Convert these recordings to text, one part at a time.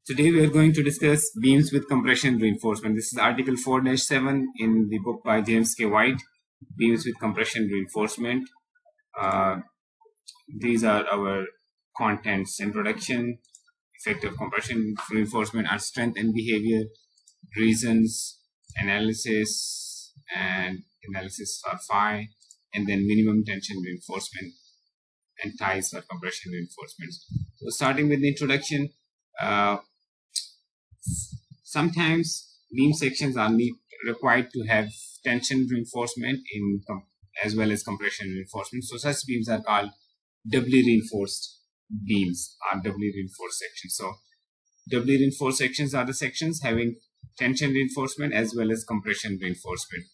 Today we are going to discuss beams with compression reinforcement. This is Article 4-7 in the book by James K. White, beams with compression reinforcement. These are our contents: introduction, effect of compression reinforcement on strength and behavior, reasons, analysis, and analysis for phi, and then minimum tension reinforcement and ties for compression reinforcement. So starting with the introduction, sometimes beam sections are required to have tension reinforcement as well as compression reinforcement. So such beams are called doubly reinforced beams or doubly reinforced sections. So doubly reinforced sections are the sections having tension reinforcement as well as compression reinforcement.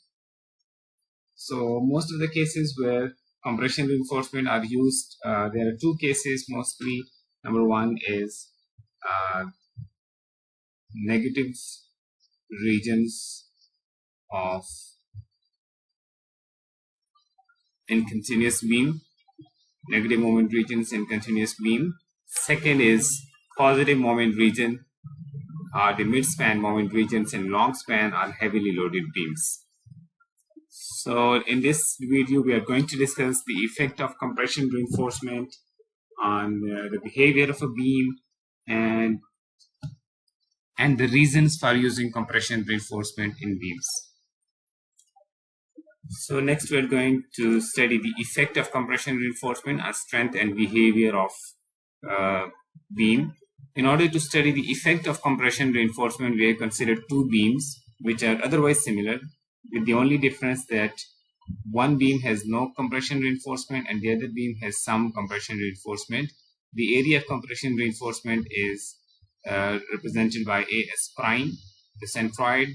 So most of the cases where compression reinforcement are used, there are two cases mostly. Number one is negative regions of in continuous beam, negative moment regions in continuous beam. Second is positive moment region, or the mid-span moment regions in long span or heavily loaded beams. So in this video, we are going to discuss the effect of compression reinforcement on the behavior of a beam and the reasons for using compression reinforcement in beams. So next we are going to study the effect of compression reinforcement on strength and behavior of beam. In order to study the effect of compression reinforcement, we have considered two beams which are otherwise similar, with the only difference that one beam has no compression reinforcement and the other beam has some compression reinforcement. The area of compression reinforcement is represented by AS prime, the centroid,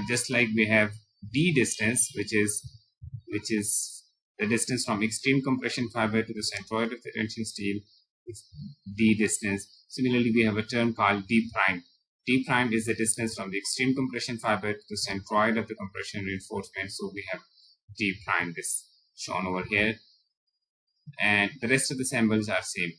just like we have D distance, which is the distance from extreme compression fiber to the centroid of the tension steel, is D distance. Similarly, we have a term called D prime. D prime is the distance from the extreme compression fiber to the centroid of the compression reinforcement. So we have D prime, this shown over here, and the rest of the symbols are same.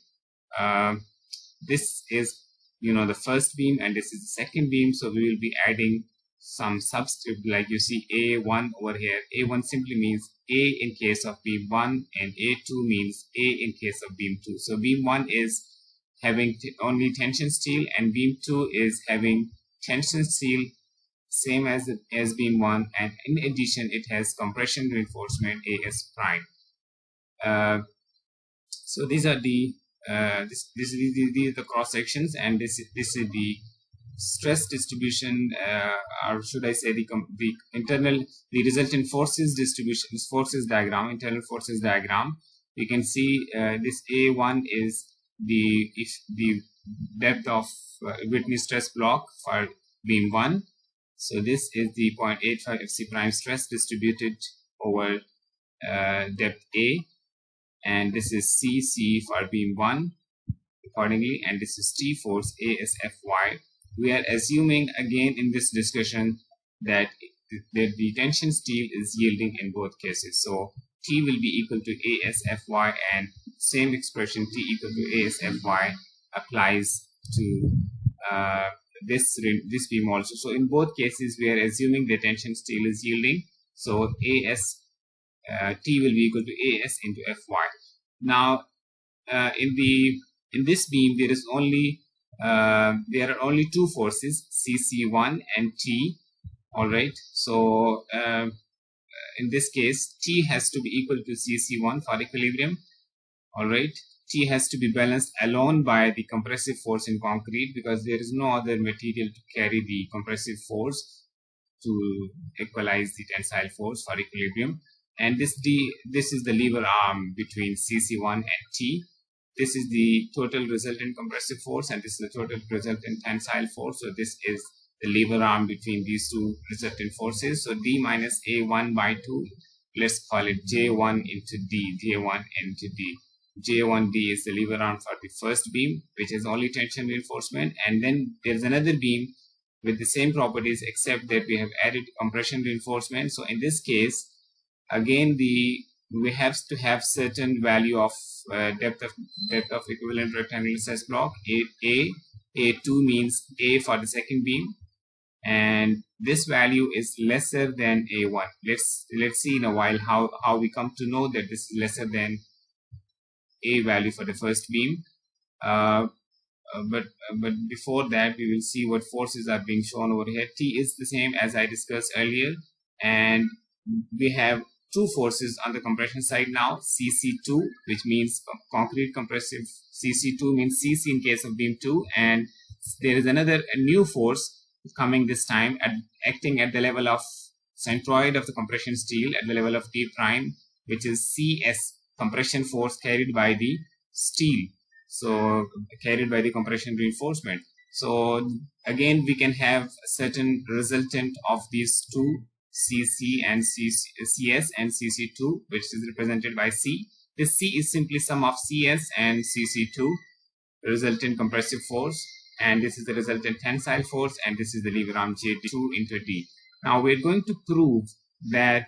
This is the first beam and this is the second beam, so we will be adding some subscript, like you see A1 over here. A1 simply means A in case of beam 1 and A2 means A in case of beam 2. So beam 1 is having only tension steel and beam 2 is having tension steel same as beam 1, and in addition it has compression reinforcement AS prime. So these are the these are the cross sections, and this is the stress distribution, or should I say the resultant forces distribution, forces diagram, internal forces diagram. You can see this A1 is the depth of Whitney stress block for beam 1. So this is the 0.85 FC prime stress distributed over depth A, and this is CC for beam 1 accordingly, and this is T force ASFY. We are assuming again in this discussion that the tension steel is yielding in both cases. So T will be equal to ASFY, and same expression T equal to ASFY applies to this beam also. So in both cases we are assuming the tension steel is yielding. So T will be equal to AS into Fy. Now in this beam there are only two forces, CC1 and T. All right. So in this case, T has to be equal to CC1 for equilibrium. All right. T has to be balanced alone by the compressive force in concrete, because there is no other material to carry the compressive force to equalize the tensile force for equilibrium. And this is the lever arm between CC1 and T. This is the total resultant compressive force, and this is the total resultant tensile force. So this is the lever arm between these two resultant forces. So D minus A1 by 2, let's call it J1 into D, J1 into D. J1D is the lever arm for the first beam, which is only tension reinforcement. And then there's another beam with the same properties, except that we have added compression reinforcement. So in this case, again, we have to have certain value of depth of equivalent rectangular stress block. A A2 means A for the second beam, and this value is lesser than A1. Let's see in a while how we come to know that this is lesser than A value for the first beam. But before that, we will see what forces are being shown over here. T is the same as I discussed earlier, and we have two forces on the compression side now. CC2, which means concrete compressive. CC2 means CC in case of beam 2, and there is a new force coming this time acting at the level of centroid of the compression steel at the level of T prime, which is CS, compression force carried by the steel. So carried by the compression reinforcement. So again, we can have a certain resultant of these two, CC and CS and CC2, which is represented by C. This C is simply sum of CS and CC2, resultant compressive force, and this is the resultant tensile force, and this is the lever arm J2 into D. Now we're going to prove that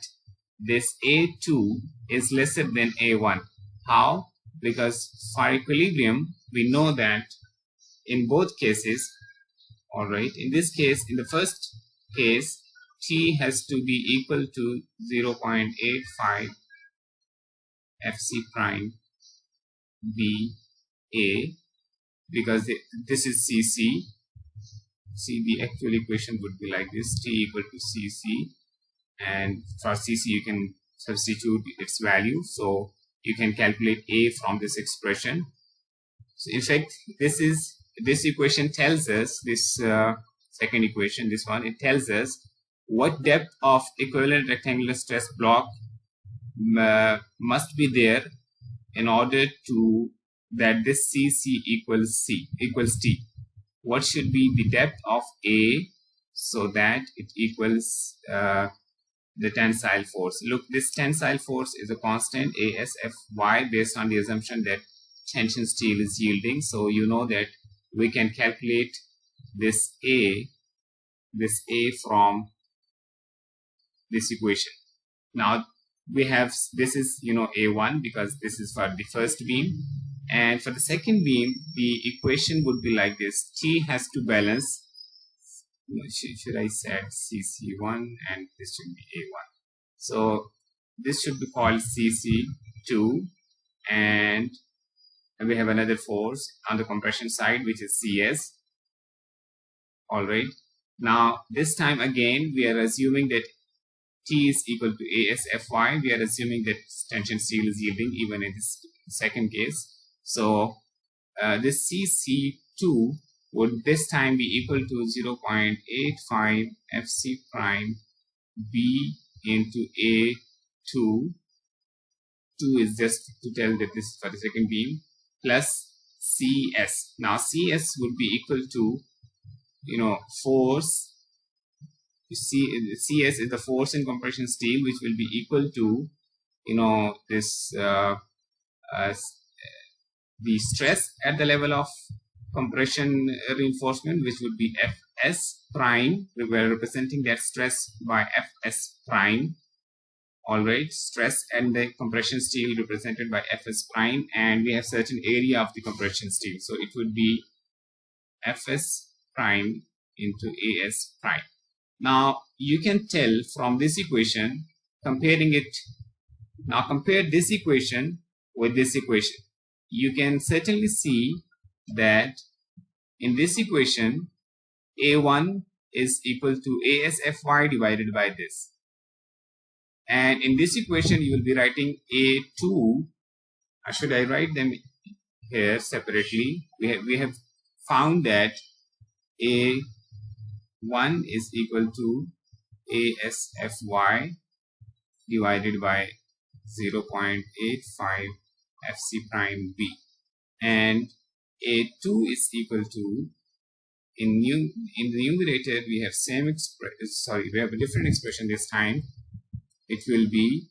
this A2 is lesser than A1. How? Because for equilibrium, we know that in both cases, all right, in this case, in the first case, T has to be equal to 0.85 Fc prime B A, because this is CC. See, the actual equation would be like this: T equal to CC, and for CC you can substitute its value, so you can calculate A from this expression. So in fact, this equation tells us, this second equation, this one, it tells us what depth of equivalent rectangular stress block must be there in order to that this CC equals T. What should be the depth of A so that it equals the tensile force? Look, this tensile force is a constant ASFY based on the assumption that tension steel is yielding. So you know that we can calculate this A from this equation. Now we have, this is, A1, because this is for the first beam, and for the second beam the equation would be like this: T has to balance, should I set CC1, and this should be A1. So this should be called CC2, and we have another force on the compression side, which is CS. All right. Now this time again, we are assuming that T is equal to ASFY. We are assuming that tension steel is yielding even in this second case. So this CC2 would this time be equal to 0.85 Fc prime B into A2. 2 is just to tell that this is for the second beam, plus CS. Now CS would be equal to, force. You see, CS is the force in compression steel, which will be equal to, this the stress at the level of compression reinforcement, which would be Fs prime. We were representing that stress by Fs prime. All right, stress and the compression steel represented by Fs prime, and we have certain area of the compression steel, so it would be Fs prime into As prime. Now you can tell from this equation, comparing it, now compare this equation with this equation. You can certainly see that in this equation, A1 is equal to ASFY divided by this. And in this equation, you will be writing A2. Should I write them here separately? We have found that A1 is equal to ASFY divided by 0.85 Fc prime B, and A2 is equal to, in the numerator we have we have a different expression this time. It will be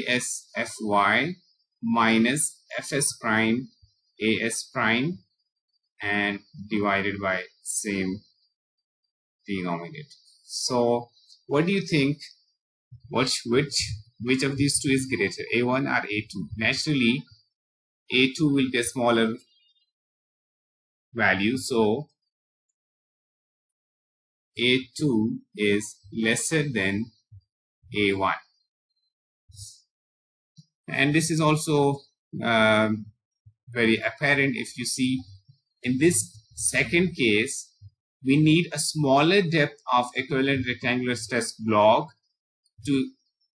ASFY minus Fs prime As prime and divided by same denominator. So what do you think? Which which of these two is greater, A1 or A2? Naturally, A2 will be a smaller value, so A2 is lesser than A1. And this is also very apparent if you see in this second case, we need a smaller depth of equivalent rectangular stress block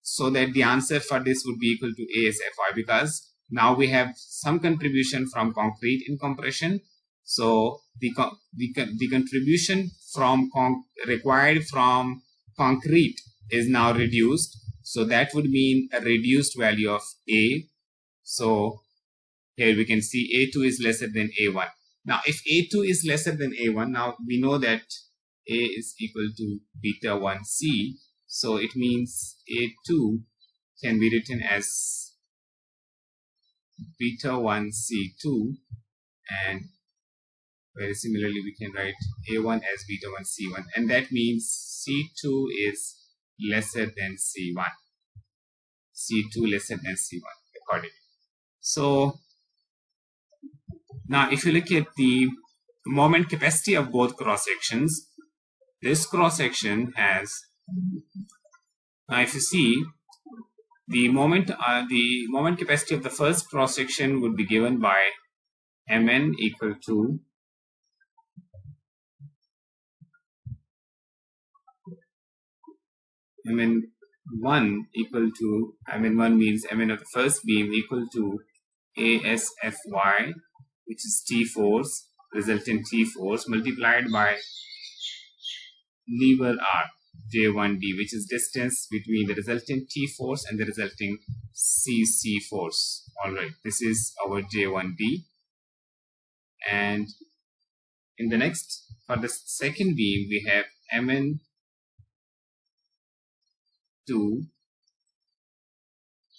so that the answer for this would be equal to ASFY, because now we have some contribution from concrete in compression. So the contribution from required from concrete is now reduced. So that would mean a reduced value of A. So here we can see A2 is lesser than A1. Now, if A2 is lesser than A1, now we know that A is equal to beta 1C. So it means A2 can be written as beta 1C2, and very similarly we can write A1 as beta 1C1, and that means C2 is lesser than C1. C2 lesser than C1 accordingly. So now if you look at the moment capacity of both cross sections, this cross section has, now if you see, the moment capacity of the first cross section would be given by Mn equal to Mn1 equal to, Mn1 means Mn of the first beam equal to ASFY, which is T force, resultant T force, multiplied by lever R, J1D, which is distance between the resultant T force and the resulting CC force. Alright, this is our J1D. And in the next, for the second beam, we have Mn2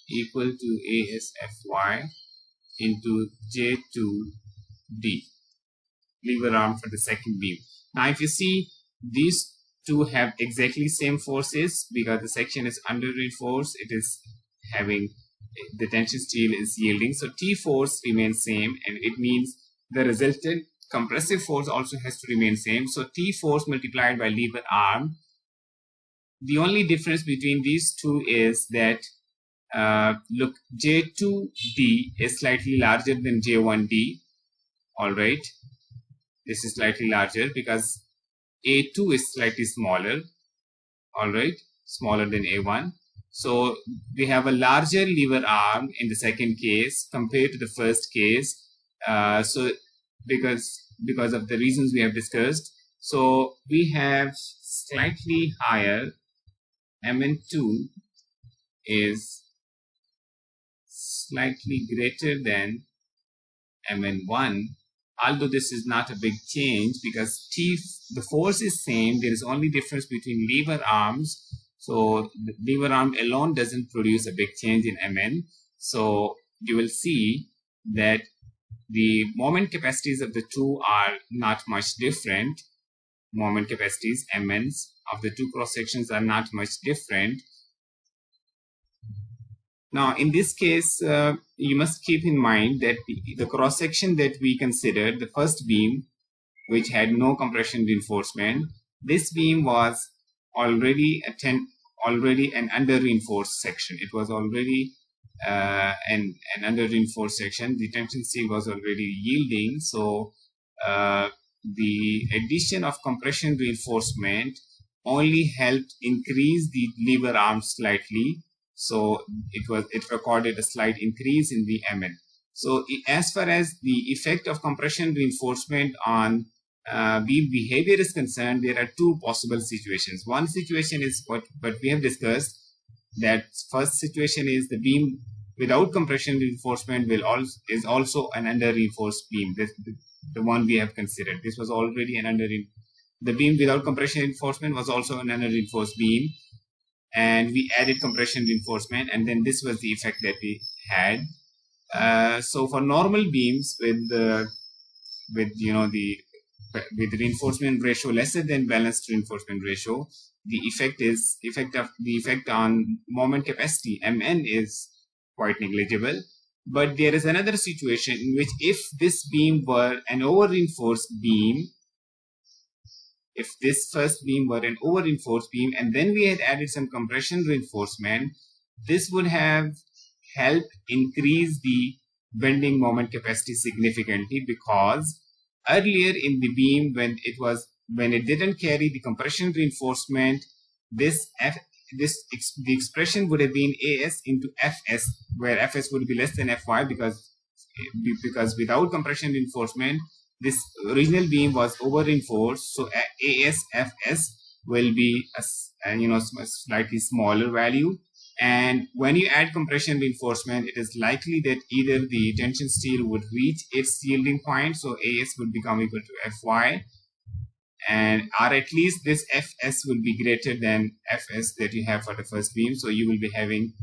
equal to ASFY into J2D, lever arm for the second beam. Now if you see, these two have exactly same forces because the section is under reinforced, it is having, the tension steel is yielding, so T force remains same, and it means the resultant compressive force also has to remain same. So T force multiplied by lever arm. The only difference between these two is that look, J2D is slightly larger than J1D. All right, this is slightly larger because A2 is slightly smaller. All right, smaller than A1. So we have a larger lever arm in the second case compared to the first case. So because of the reasons we have discussed, so we have slightly higher Mn2 is slightly greater than Mn1, although this is not a big change because the force is same. There is only difference between lever arms. So the lever arm alone doesn't produce a big change in Mn. So you will see that the moment capacities of the two are not much different. Moment capacities, Mn's, of the two cross sections are not much different. Now, in this case, you must keep in mind that the cross section that we considered, the first beam, which had no compression reinforcement, this beam was already an under reinforced section. It was already an under reinforced section. The tension steel was already yielding, so the addition of compression reinforcement only helped increase the lever arm slightly. So it recorded a slight increase in the Mn. So as far as the effect of compression reinforcement on beam behavior is concerned, there are two possible situations. One situation is what we have discussed. That first situation is the beam without compression reinforcement is also an under reinforced beam. The one we have considered. This was already an the beam without compression reinforcement was also an under reinforced beam, and we added compression reinforcement, and then this was the effect that we had. So for normal beams with the with reinforcement ratio lesser than balanced reinforcement ratio, the effect on moment capacity Mn is quite negligible. But there is another situation in which if this beam were an over-reinforced beam, if this first beam were an over-reinforced beam and then we had added some compression reinforcement, this would have helped increase the bending moment capacity significantly, because earlier in the beam when it didn't carry the compression reinforcement, the expression would have been As into Fs, where Fs would be less than Fy, because without compression reinforcement this original beam was over reinforced, so ASFS will be a slightly smaller value. And when you add compression reinforcement, it is likely that either the tension steel would reach its yielding point, so AS would become equal to Fy, and or at least this Fs will be greater than Fs that you have for the first beam. So you will be having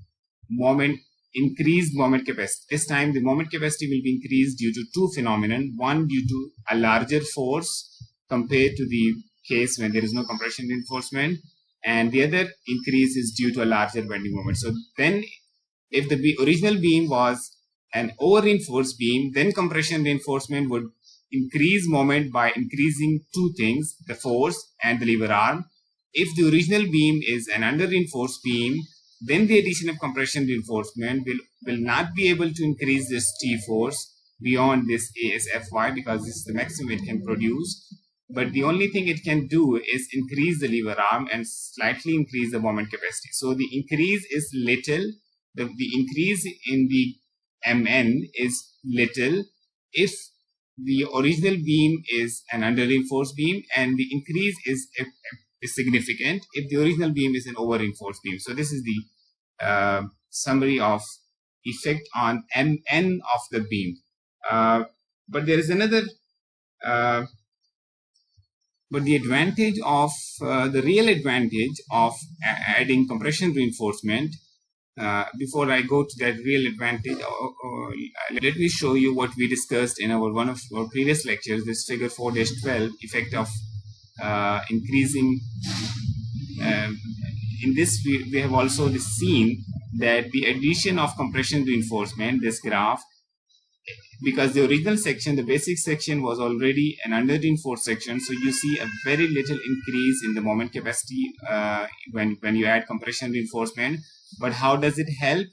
increased moment capacity. This time the moment capacity will be increased due to two phenomena. One, due to a larger force compared to the case when there is no compression reinforcement, and the other increase is due to a larger bending moment. So then if the original beam was an over-reinforced beam, then compression reinforcement would increase moment by increasing two things, the force and the lever arm. If the original beam is an under-reinforced beam, then the addition of compression reinforcement will not be able to increase this T force beyond this ASFY, because this is the maximum it can produce. But the only thing it can do is increase the lever arm and slightly increase the moment capacity. So the increase is little. The increase in the Mn is little if the original beam is an under-reinforced beam, and the increase is significant if the original beam is an over-reinforced beam. So this is the summary of effect on Mn of the beam. But there is another, but the advantage of, the real advantage of adding compression reinforcement, before I go to that real advantage, let me show you what we discussed in one of our previous lectures, this figure 4-12, effect of increasing. In this, we have also seen that the addition of compression reinforcement, this graph, because the original section, the basic section, was already an under-reinforced section, so you see a very little increase in the moment capacity when you add compression reinforcement. But how does it help?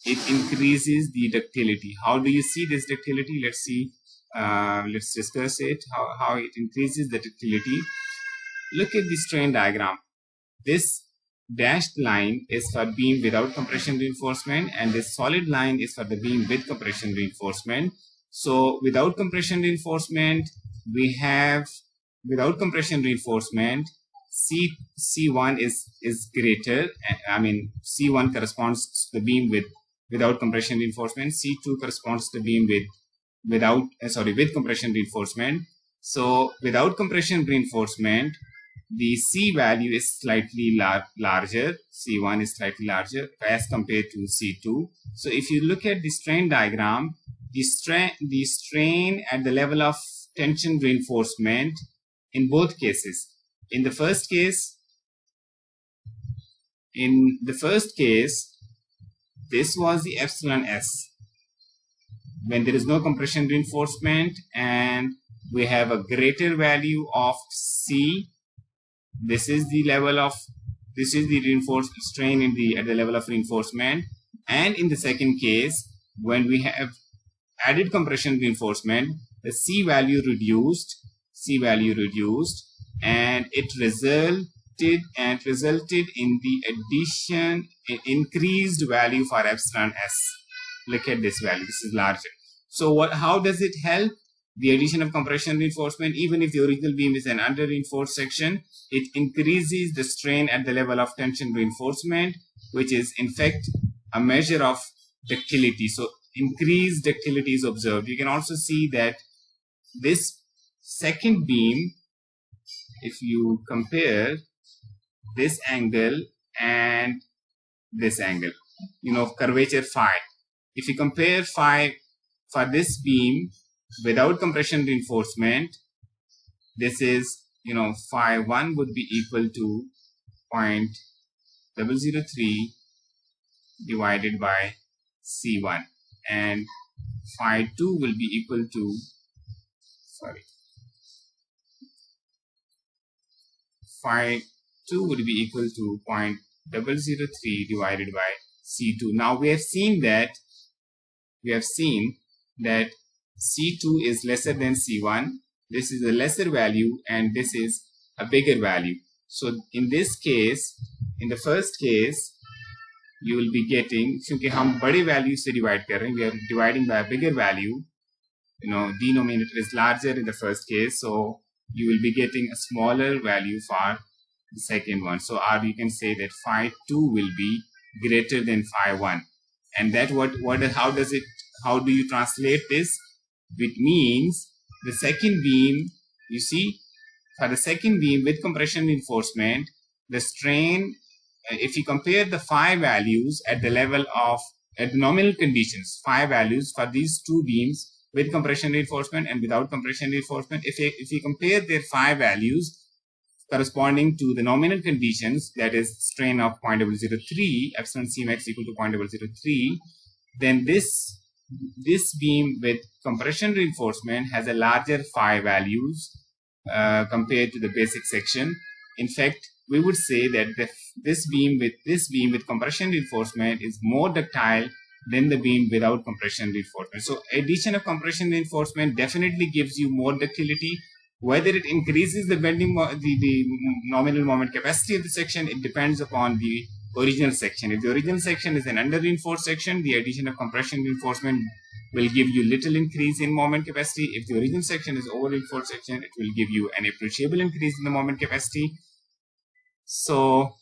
It increases the ductility. How do you see this ductility? Let's see. Let's discuss it. How it increases the ductility. Look at the strain diagram. This dashed line is for beam without compression reinforcement, and this solid line is for the beam with compression reinforcement. So without compression reinforcement, we have, without compression reinforcement, C1 is greater. I mean, C1 corresponds to the beam without compression reinforcement. C2 corresponds to the beam with compression reinforcement. So without compression reinforcement, the C value is slightly larger. C1 is slightly larger as compared to C2. So if you look at the strain diagram, the strain at the level of tension reinforcement in both cases. In the first case, this was the epsilon S when there is no compression reinforcement, and we have a greater value of C. This is the reinforced strain at the level of reinforcement. And in the second case, when we have added compression reinforcement, the C value reduced, and it resulted in the addition, increased value for epsilon S. Look at this value, this is larger. So how does it help? The addition of compression reinforcement, even if the original beam is an under-reinforced section, it increases the strain at the level of tension reinforcement, which is in fact a measure of ductility. So increased ductility is observed. You can also see that this second beam, if you compare this angle and this angle, curvature phi. If you compare phi for this beam without compression reinforcement this is, phi 1 would be equal to 0.003 divided by C1, and phi 2 will be equal to, phi 2 would be equal to 0.003 divided by C2. Now we have seen that C2 is lesser than C1. This is a lesser value and this is a bigger value. So in this case, in the first case, you will be getting, क्योंकि हम बड़े value से divide कर रहे हैं, we are dividing by a bigger value. Denominator is larger in the first case, so you will be getting a smaller value for the second one. So you can say that phi 2 will be greater than phi 1. And that how do you translate this? Which means the second beam, you see, for the second beam with compression reinforcement, the strain, if you compare the phi values at the level of, at nominal conditions, phi values for these two beams with compression reinforcement and without compression reinforcement, if you compare their phi values corresponding to the nominal conditions, that is strain of 0.003, epsilon C max equal to 0.003, then this beam with compression reinforcement has a larger phi values compared to the basic section. In fact, we would say that this beam with compression reinforcement is more ductile than the beam without compression reinforcement. So addition of compression reinforcement definitely gives you more ductility. Whether it increases the bending, the nominal moment capacity of the section, it depends upon the original section. If the original section is an under-reinforced section, the addition of compression reinforcement will give you little increase in moment capacity. If the original section is over-reinforced section, it will give you an appreciable increase in the moment capacity. So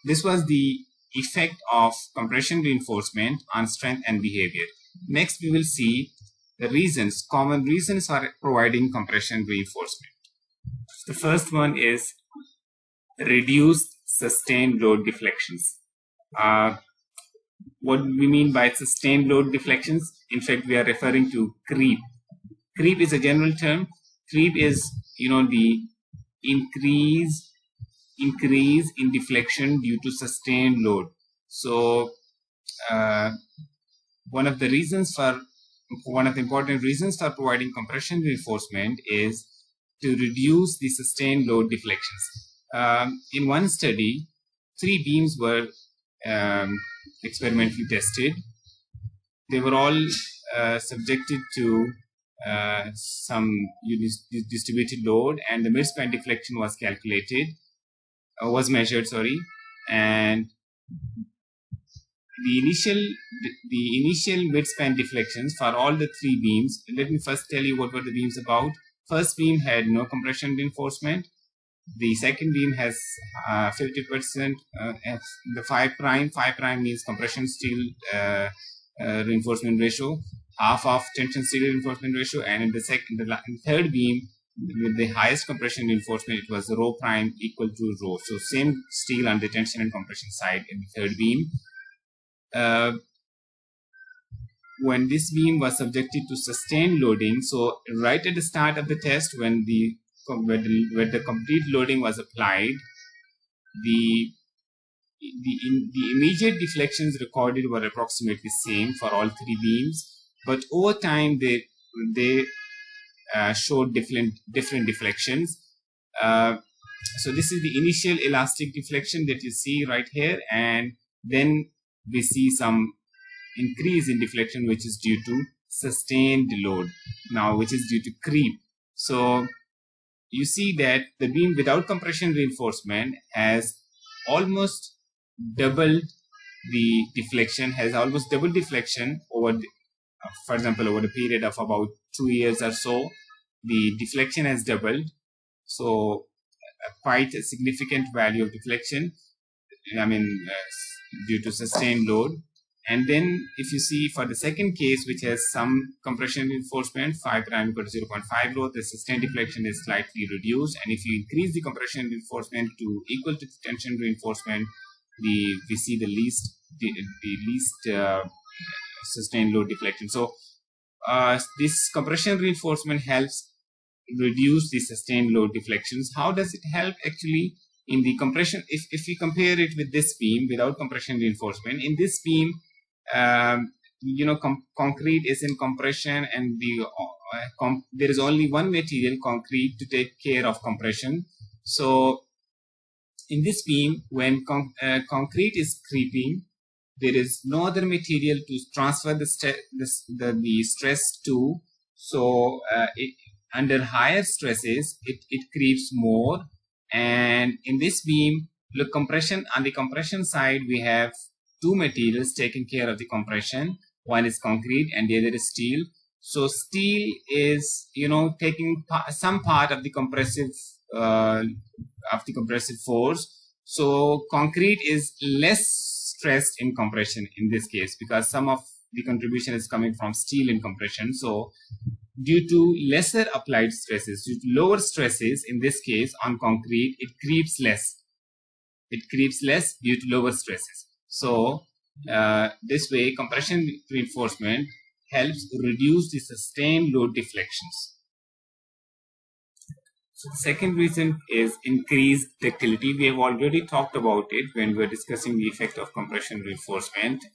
this was the effect of compression reinforcement on strength and behavior. Next, we will see the reasons, common reasons for providing compression reinforcement. The first one is reduced sustained load deflections. What we mean by sustained load deflections, in fact, we are referring to creep. Creep is a general term. Creep is, the increase in deflection due to sustained load. So one of the important reasons for providing compression reinforcement is to reduce the sustained load deflections. In one study, 3 beams were experimentally tested. They were all subjected to some distributed load, and the midspan deflection was measured, and the initial midspan deflections for all the 3 beams. Let me first tell you what were the beams about. First beam had no compression reinforcement. The second beam has 50%. The 5 prime means compression steel reinforcement ratio, half of tension steel reinforcement ratio, and in the third beam with the highest compression reinforcement, it was rho prime equal to rho. So same steel on the tension and compression side in the third beam. When this beam was subjected to sustained loading, so right at the start of the test, when the complete loading was applied, the immediate deflections recorded were approximately same for all 3 beams, but over time they showed different deflections. So this is the initial elastic deflection that you see right here, and then we see some increase in deflection which is due to sustained load, now which is due to creep. So you see that the beam without compression reinforcement has almost doubled the deflection, over the, for example, over the period of about 2 years or so. The deflection has doubled, so quite a significant value of deflection, due to sustained load. And then if you see for the second case, which has some compression reinforcement, 5 prime equal to 0.5 rho, the sustained deflection is slightly reduced. And if you increase the compression reinforcement to equal to the tension reinforcement, we see the least sustained load deflection. So this compression reinforcement helps reduce the sustained load deflections. How does it help actually in the compression? If we compare it with this beam without compression reinforcement, in this beam, concrete is in compression, and there is only one material, concrete, to take care of compression. So in this beam, when concrete is creeping, there is no other material to transfer the stress to. So under higher stresses, it creeps more. And in this beam, look, compression, on the compression side, we have two materials taking care of the compression. One is concrete and the other is steel. So steel is, taking some part of the compressive force. So concrete is less stressed in compression in this case, because some of the contribution is coming from steel in compression. So due to lesser applied stresses, due to lower stresses in this case on concrete, it creeps less. It creeps less due to lower stresses. So this way, compression reinforcement helps reduce the sustained load deflections. So the second reason is increased ductility. We have already talked about it when we were discussing the effect of compression reinforcement.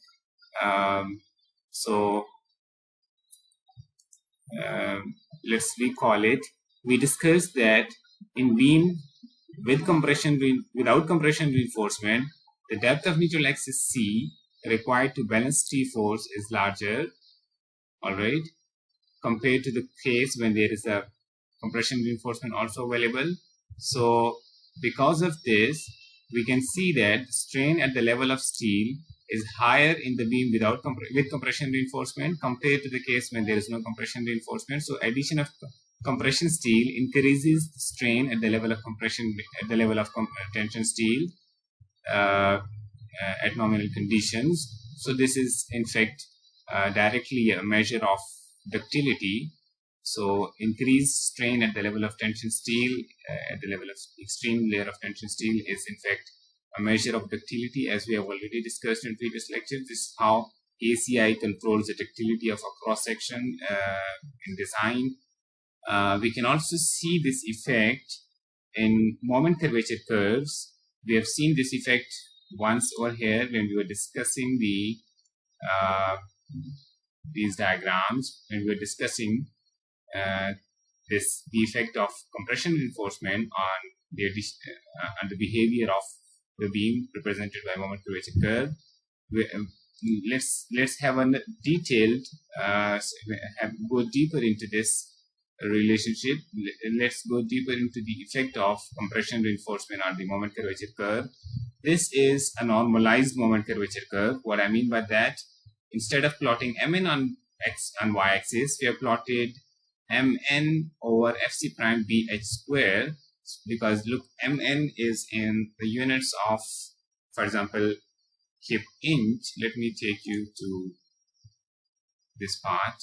Let's recall it. We discussed that in beam with without compression reinforcement, the depth of neutral axis C required to balance T force is larger, all right, compared to the case when there is a compression reinforcement also available. So because of this, we can see that strain at the level of steel is higher in the beam with compression reinforcement compared to the case when there is no compression reinforcement. So addition of compression steel increases the strain at the level of tension steel at nominal conditions. So this is in fact directly a measure of ductility. So increased strain at the level of tension steel, at the level of extreme layer of tension steel, is in fact a measure of ductility, as we have already discussed in previous lectures. This is how ACI controls the ductility of a cross section in design. We can also see this effect in moment curvature curves. We have seen this effect once over here when we were discussing these diagrams, when we were discussing the effect of compression reinforcement on the behavior of the beam represented by moment curvature curve. Let's have a detailed go deeper into this relationship. Let's go deeper into the effect of compression reinforcement on the moment curvature curve. This is a normalized moment curvature curve. What I mean by that, instead of plotting Mn on x and y axis, we have plotted Mn over Fc prime Bh square, because look, Mn is in the units of, for example, kip inch. Let me take you to this part.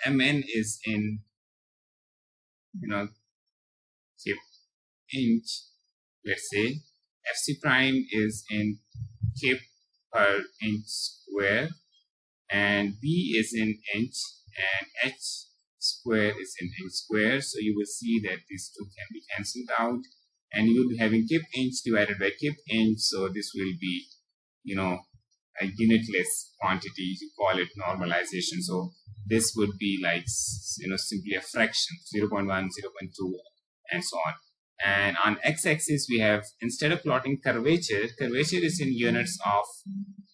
Mn is in, kip inch, let's say. Fc prime is in kip per inch square, and B is in inch, and H square is in inch square. So you will see that these two can be cancelled out, and you will be having kip inch divided by kip inch. So this will be, a unitless quantity. You call it normalization. So this would be like, simply a fraction, 0.1, 0.2, and so on. And on x-axis, we have, instead of plotting curvature is in units of,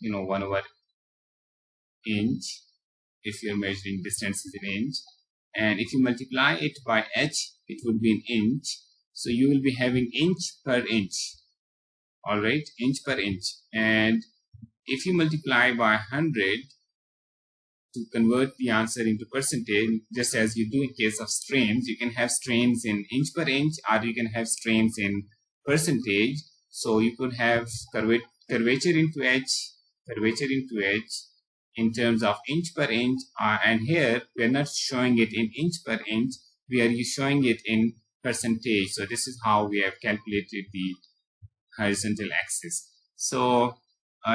1 over inch, if you're measuring distances in inch. And if you multiply it by h, it would be in inch. So you will be having inch per inch. All right, inch per inch. And if you multiply by 100 to convert the answer into percentage, just as you do in case of strains, you can have strains in inch per inch, or you can have strains in percentage. So you could have curvature into h in terms of inch per inch, and here we are not showing it in inch per inch, we are showing it in percentage. So this is how we have calculated the horizontal axis. So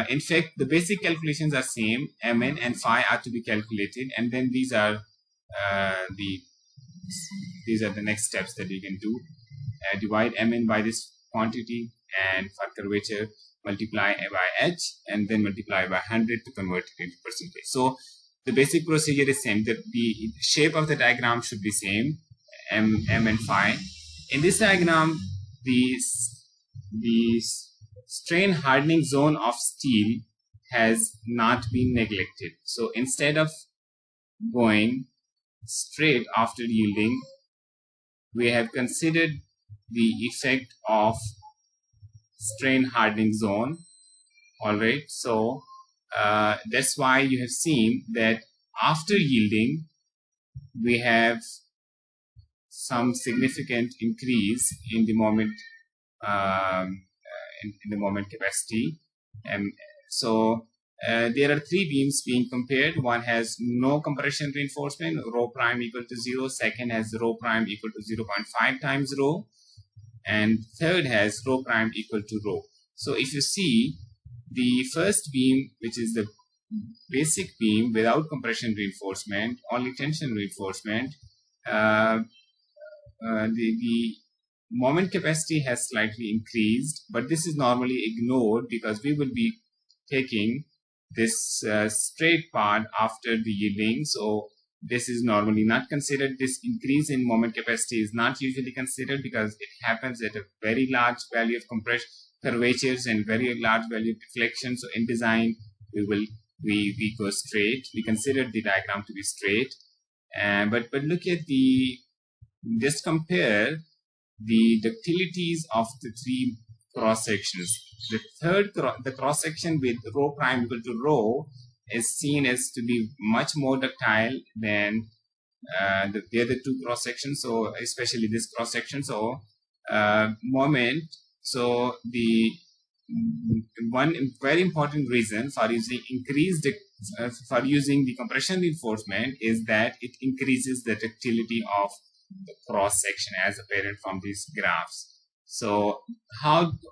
in fact, the basic calculations are same. Mn and phi are to be calculated, and then these are the these are the next steps that you can do. Divide Mn by this quantity, and for curvature multiply by h, and then multiply by 100 to convert it into percentage. So the basic procedure is same. The shape of the diagram should be same, m and phi. In this diagram, the strain hardening zone of steel has not been neglected. So instead of going straight after yielding, we have considered the effect of strain hardening zone. All right, so that's why you have seen that after yielding we have some significant increase in the moment in the moment capacity. And so there are three beams being compared. One has no compression reinforcement, rho prime equal to 0. Second has rho prime equal to 0.5 times rho. And third has rho prime equal to rho. So if you see the first beam, which is the basic beam without compression reinforcement, only tension reinforcement, the moment capacity has slightly increased, but this is normally ignored because we will be taking this straight part after the yielding. So this is normally not considered. This increase in moment capacity is not usually considered because it happens at a very large value of compression curvatures and very large value of deflection. So in design, we go straight. We consider the diagram to be straight. But look at just compare the ductilities of the three cross sections. The cross section with rho prime equal to rho is seen as to be much more ductile than the other two cross sections. So especially this cross section. So moment. So the one very important reason for using the compression reinforcement is that it increases the ductility of the cross section as apparent from these graphs. So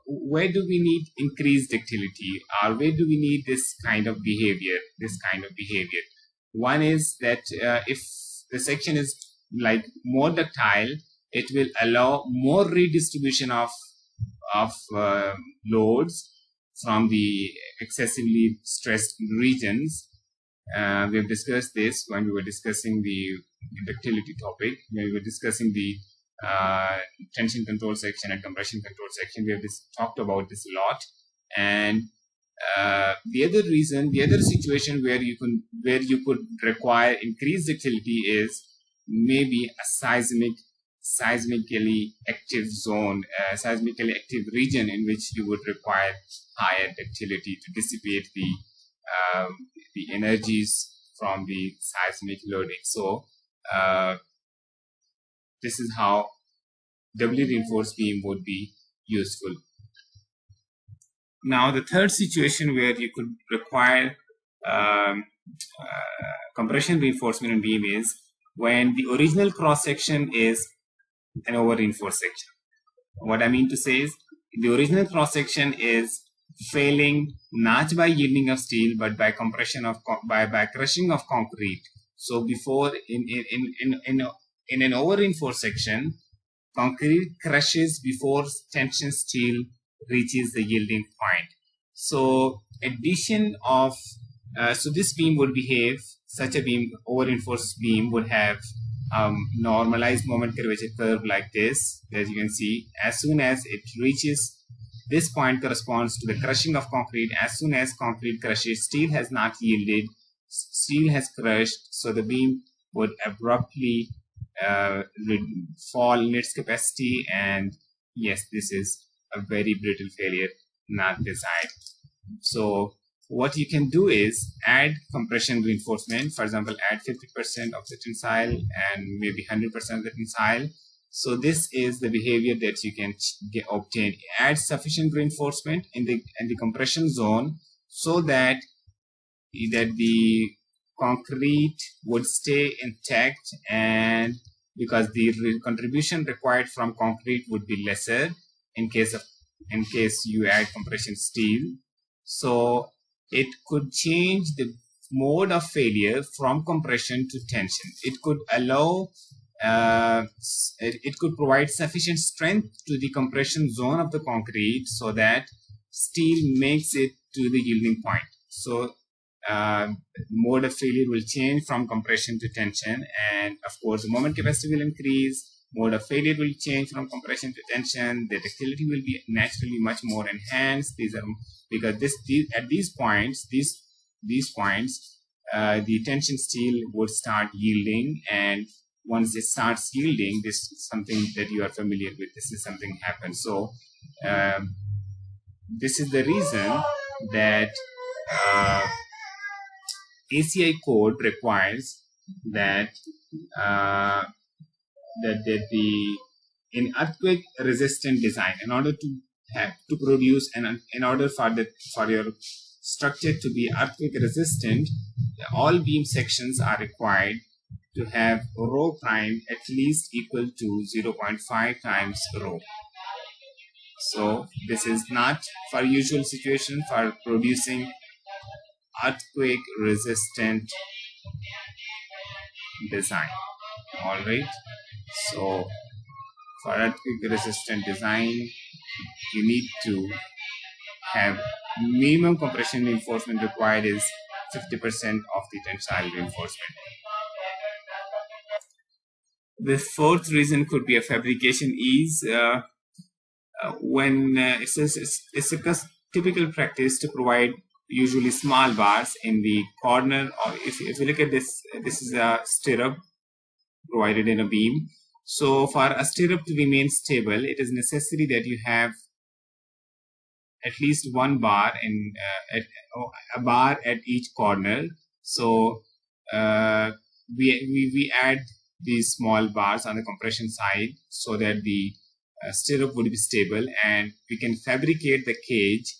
where do we need increased ductility, or where do we need this kind of behavior? One is that if the section is like more ductile, it will allow more redistribution of loads from the excessively stressed regions. We have discussed this when we were discussing the ductility topic, when we were discussing the tension control section and compression control section. We have talked about this a lot. And the other situation where you could require increased ductility is maybe a seismically active zone, seismically active region in which you would require higher ductility to dissipate the energies from the seismic loading. So this is how doubly reinforced beam would be useful. Now the third situation where you could require compression reinforcement in beam is when the original cross section is an over reinforced section. What I mean to say is the original cross section is failing not by yielding of steel but by compression of by crushing of concrete. So before in an over reinforced section, concrete crushes before tension steel reaches the yielding point. So addition of so this beam would behave, such a beam, over reinforced beam would have normalized moment curvature curve like this. As you can see, as soon as it reaches this point corresponds to the crushing of concrete. As soon as concrete crushes, steel has not yielded, steel has crushed, so the beam would abruptly fall in its capacity, and yes, this is a very brittle failure, not desired. So what you can do is add compression reinforcement. For example, add 50% of the tensile and maybe 100% of the tensile. So this is the behavior that you can obtain. Add sufficient reinforcement in the compression zone so that the concrete would stay intact, and because the contribution required from concrete would be lesser in case you add compression steel. So it could change the mode of failure from compression to tension. It could allow it could provide sufficient strength to the compression zone of the concrete so that steel makes it to the yielding point. So mode of failure will change from compression to tension, and of course the moment capacity will increase, mode of failure will change from compression to tension, the ductility will be naturally much more enhanced. These are because at these points, the tension steel would start yielding, and once it starts yielding, this is something that you are familiar with. This is something happens. So this is the reason that ACI code requires that in earthquake resistant design, in order to produce and in order for your structure to be earthquake resistant, all beam sections are required to have rho prime at least equal to 0.5 times rho. So this is not for usual situation for producing earthquake resistant design. All right. So for earthquake resistant design, you need to have minimum compression reinforcement required is 50% of the tensile reinforcement. The fourth reason could be a fabrication ease. When it's a typical practice to provide usually small bars in the corner, or if you look at this is a stirrup provided in a beam. So for a stirrup to remain stable, it is necessary that you have at least one bar in a bar at each corner. So we add these small bars on the compression side so that the stirrup would be stable, and we can fabricate the cage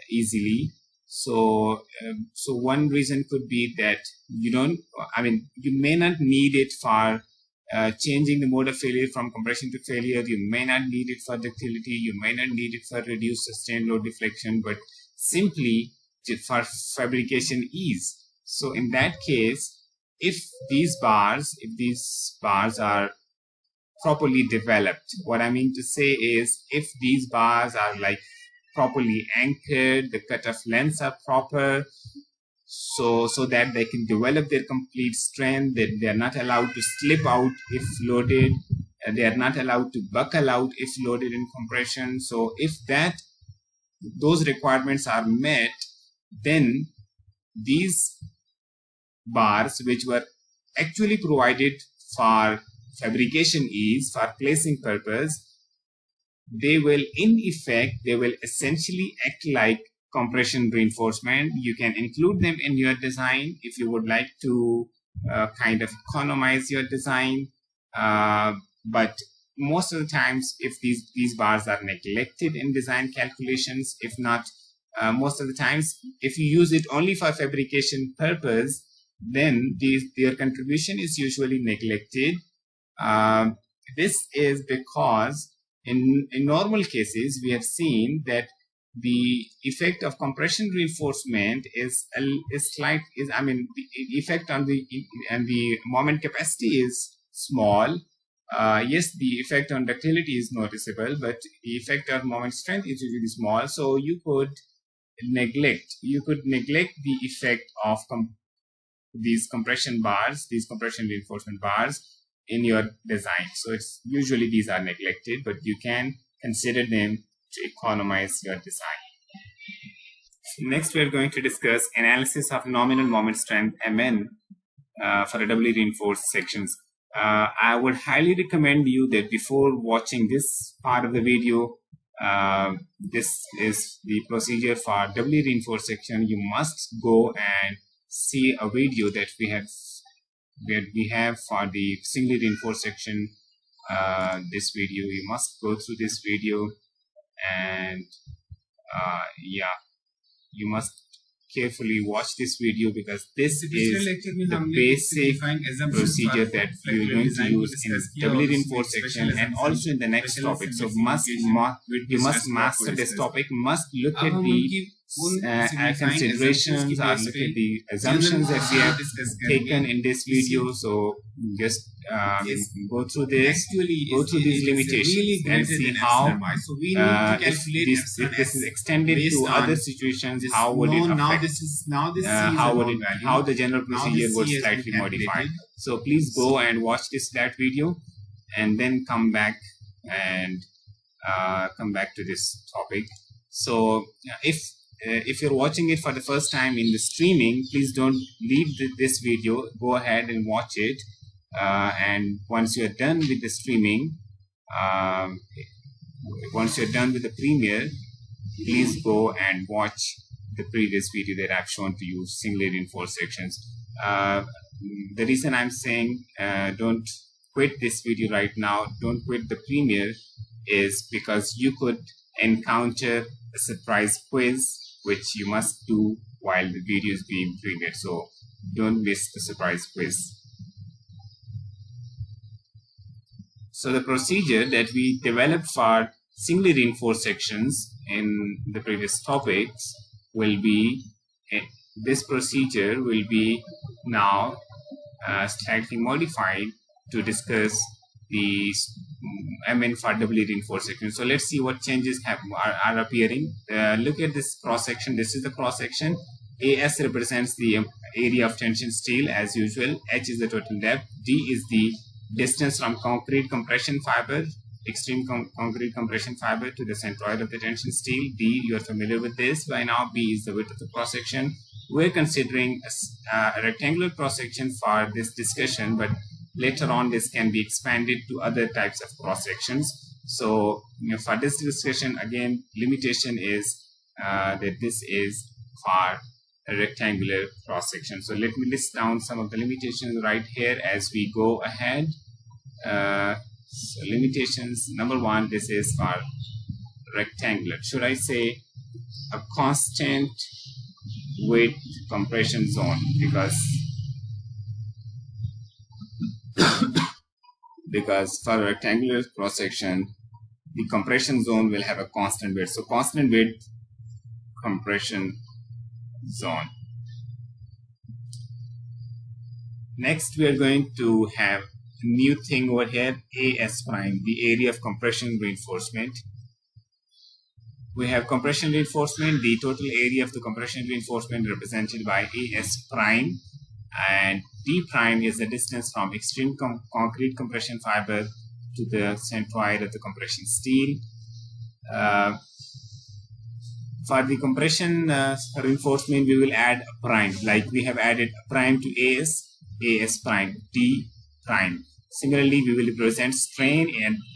easily. So one reason could be that you may not need it for changing the mode of failure from compression to failure. You may not need it for ductility. You may not need it for reduced sustained load deflection, but simply for fabrication ease. So in that case, if these bars are properly developed, what I mean to say is, if these bars are like properly anchored, the cutoff lengths are proper, so that they can develop their complete strength, that they are not allowed to slip out if loaded, they are not allowed to buckle out if loaded in compression. So if those requirements are met, then these bars, which were actually provided for fabrication ease, for placing purpose, they will essentially act like compression reinforcement. You can include them in your design if you would like to kind of economize your design, but most of the times, if these bars are neglected in design calculations, if not most of the times, if you use it only for fabrication purpose, then their contribution is usually neglected. This is because in normal cases, we have seen that the effect of compression reinforcement the effect on the moment capacity is small. Yes, the effect on ductility is noticeable, but the effect on moment strength is usually small. So you could neglect the effect of these compression reinforcement bars in your design. So it's usually these are neglected, but you can consider them to economize your design. Next, we are going to discuss analysis of nominal moment strength MN for a doubly reinforced sections. I would highly recommend you that before watching this part of the video, this is the procedure for doubly reinforced section. You must go and see a video that we have for the singly reinforced section. This video, you must go through this video, and you must carefully watch this video, because this is the basic procedure that we are going to use in doubly reinforced section and also in the next topic. So you must master this topic, must look at the considerations or look at the assumptions that we have taken in this video. So just go through this, go through these limitations and see how if this is extended to other situations, how would it affect, how the general procedure would slightly modify. So please go and watch that video and then come back and come back to this topic. So if you're watching it for the first time in the streaming, please don't leave this video. Go ahead and watch it. And once you're done with the streaming, once you're done with the Premiere, please go and watch the previous video that I've shown to you, singly reinforced sections. The reason I'm saying don't quit this video right now, don't quit the Premiere, is because you could encounter a surprise quiz which you must do while the video is being premiered. So don't miss the surprise quiz. So the procedure that we developed for singly reinforced sections in the previous topics will be, this procedure will be now slightly modified to discuss the for doubly reinforced section. So let's see what changes are appearing. Look at this cross section. This is the cross section. AS represents the area of tension steel as usual. H is the total depth. D is the distance from concrete compression fiber, extreme concrete compression fiber, to the centroid of the tension steel. D, you are familiar with this by now. B is the width of the cross section. We're considering a rectangular cross section for this discussion, but later on this can be expanded to other types of cross sections. So for this discussion, again, limitation is that this is for a rectangular cross section. So let me list down some of the limitations right here as we go ahead. So limitations, number one, this is for rectangular. Should I say a constant width compression zone? Because for a rectangular cross section, the compression zone will have a constant width. So constant width compression zone. Next, we are going to have a new thing over here, AS prime, the area of compression reinforcement. We have compression reinforcement, the total area of the compression reinforcement represented by AS prime, and D prime is the distance from extreme concrete compression fiber to the centroid of the compression steel. For the compression reinforcement, we will add a prime, like we have added a prime to AS prime, D prime. Similarly, we will represent strain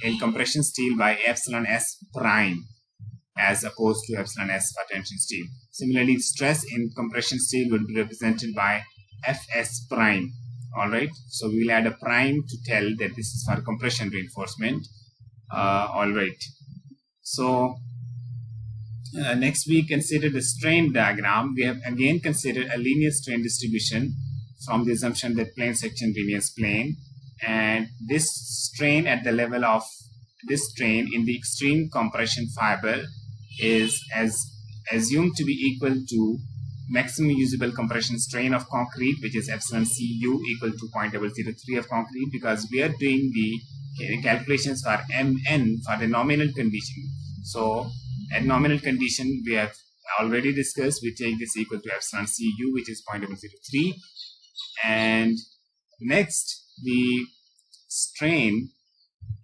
in compression steel by epsilon S prime as opposed to epsilon S for tension steel. Similarly, stress in compression steel will be represented by Fs prime. All right, so we will add a prime to tell that this is for compression reinforcement. All right, so next we consider the strain diagram. We have again considered a linear strain distribution from the assumption that plane section remains plane, and this strain at the level of this strain in the extreme compression fiber is assumed to be equal to maximum usable compression strain of concrete, which is epsilon Cu equal to 0.003 of concrete, because we are doing the calculations for Mn for the nominal condition. So at nominal condition, we have already discussed, we take this equal to epsilon Cu, which is 0.003. And next, the strain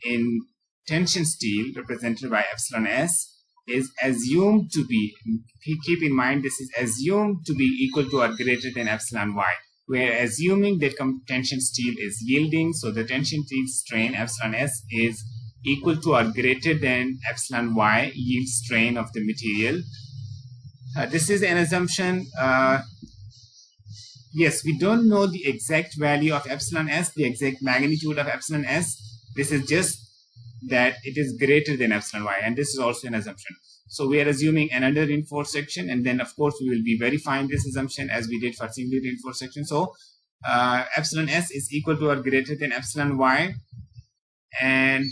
in tension steel represented by epsilon S is assumed to be, keep in mind, this is assumed to be equal to or greater than epsilon Y. We're assuming that tension steel is yielding, so the tension steel strain epsilon S is equal to or greater than epsilon Y yield strain of the material. This is an assumption. Yes, we don't know the exact value of epsilon S, the exact magnitude of epsilon S. This is just that it is greater than epsilon Y, and this is also an assumption. So we are assuming another reinforced section, and then of course we will be verifying this assumption as we did for singly reinforced section. So epsilon S is equal to or greater than epsilon Y, and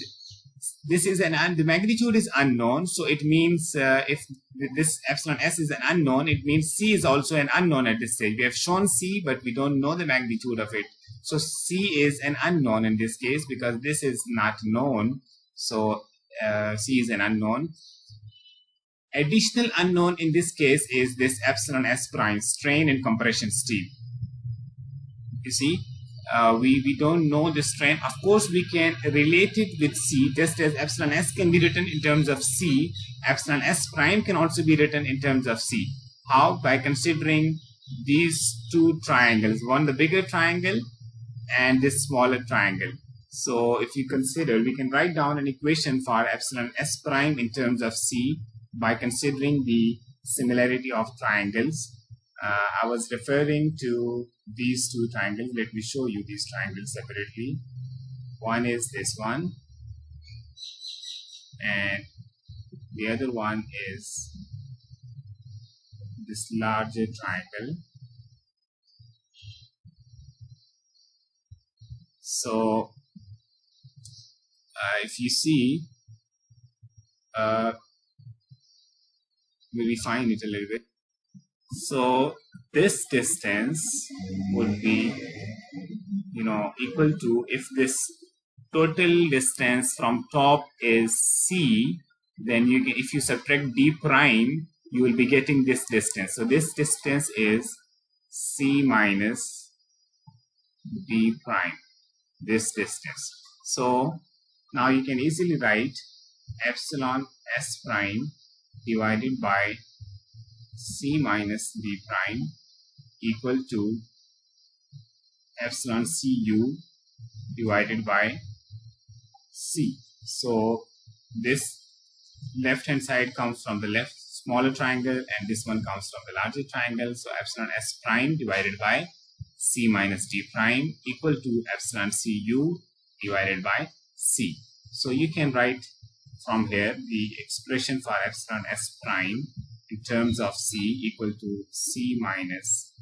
this is the magnitude is unknown, so it means if this epsilon s is an unknown, it means c is also an unknown at this stage. We have shown c, but we don't know the magnitude of it. So c is an unknown in this case because this is not known. So c is an unknown. Additional unknown in this case is this epsilon s prime, strain in compression steel. You see, we don't know the strain. Of course, we can relate it with C, just as epsilon s can be written in terms of C, epsilon s prime can also be written in terms of C. How? By considering these two triangles, one the bigger triangle and this smaller triangle. So if you consider, we can write down an equation for epsilon s prime in terms of C by considering the similarity of triangles. I was referring to these two triangles. Let me show you these triangles separately. One is this one, and the other one is this larger triangle. So if you see, maybe find it a little bit. So this distance would be, equal to, if this total distance from top is C, then you can, if you subtract D prime, you will be getting this distance. So this distance is C minus D prime, this distance. So now you can easily write epsilon s prime divided by C minus D prime equal to epsilon Cu divided by C. So this left hand side comes from the left smaller triangle and this one comes from the larger triangle. So epsilon s prime divided by C minus D prime equal to epsilon Cu divided by C. So you can write from here the expression for epsilon s prime in terms of C equal to C minus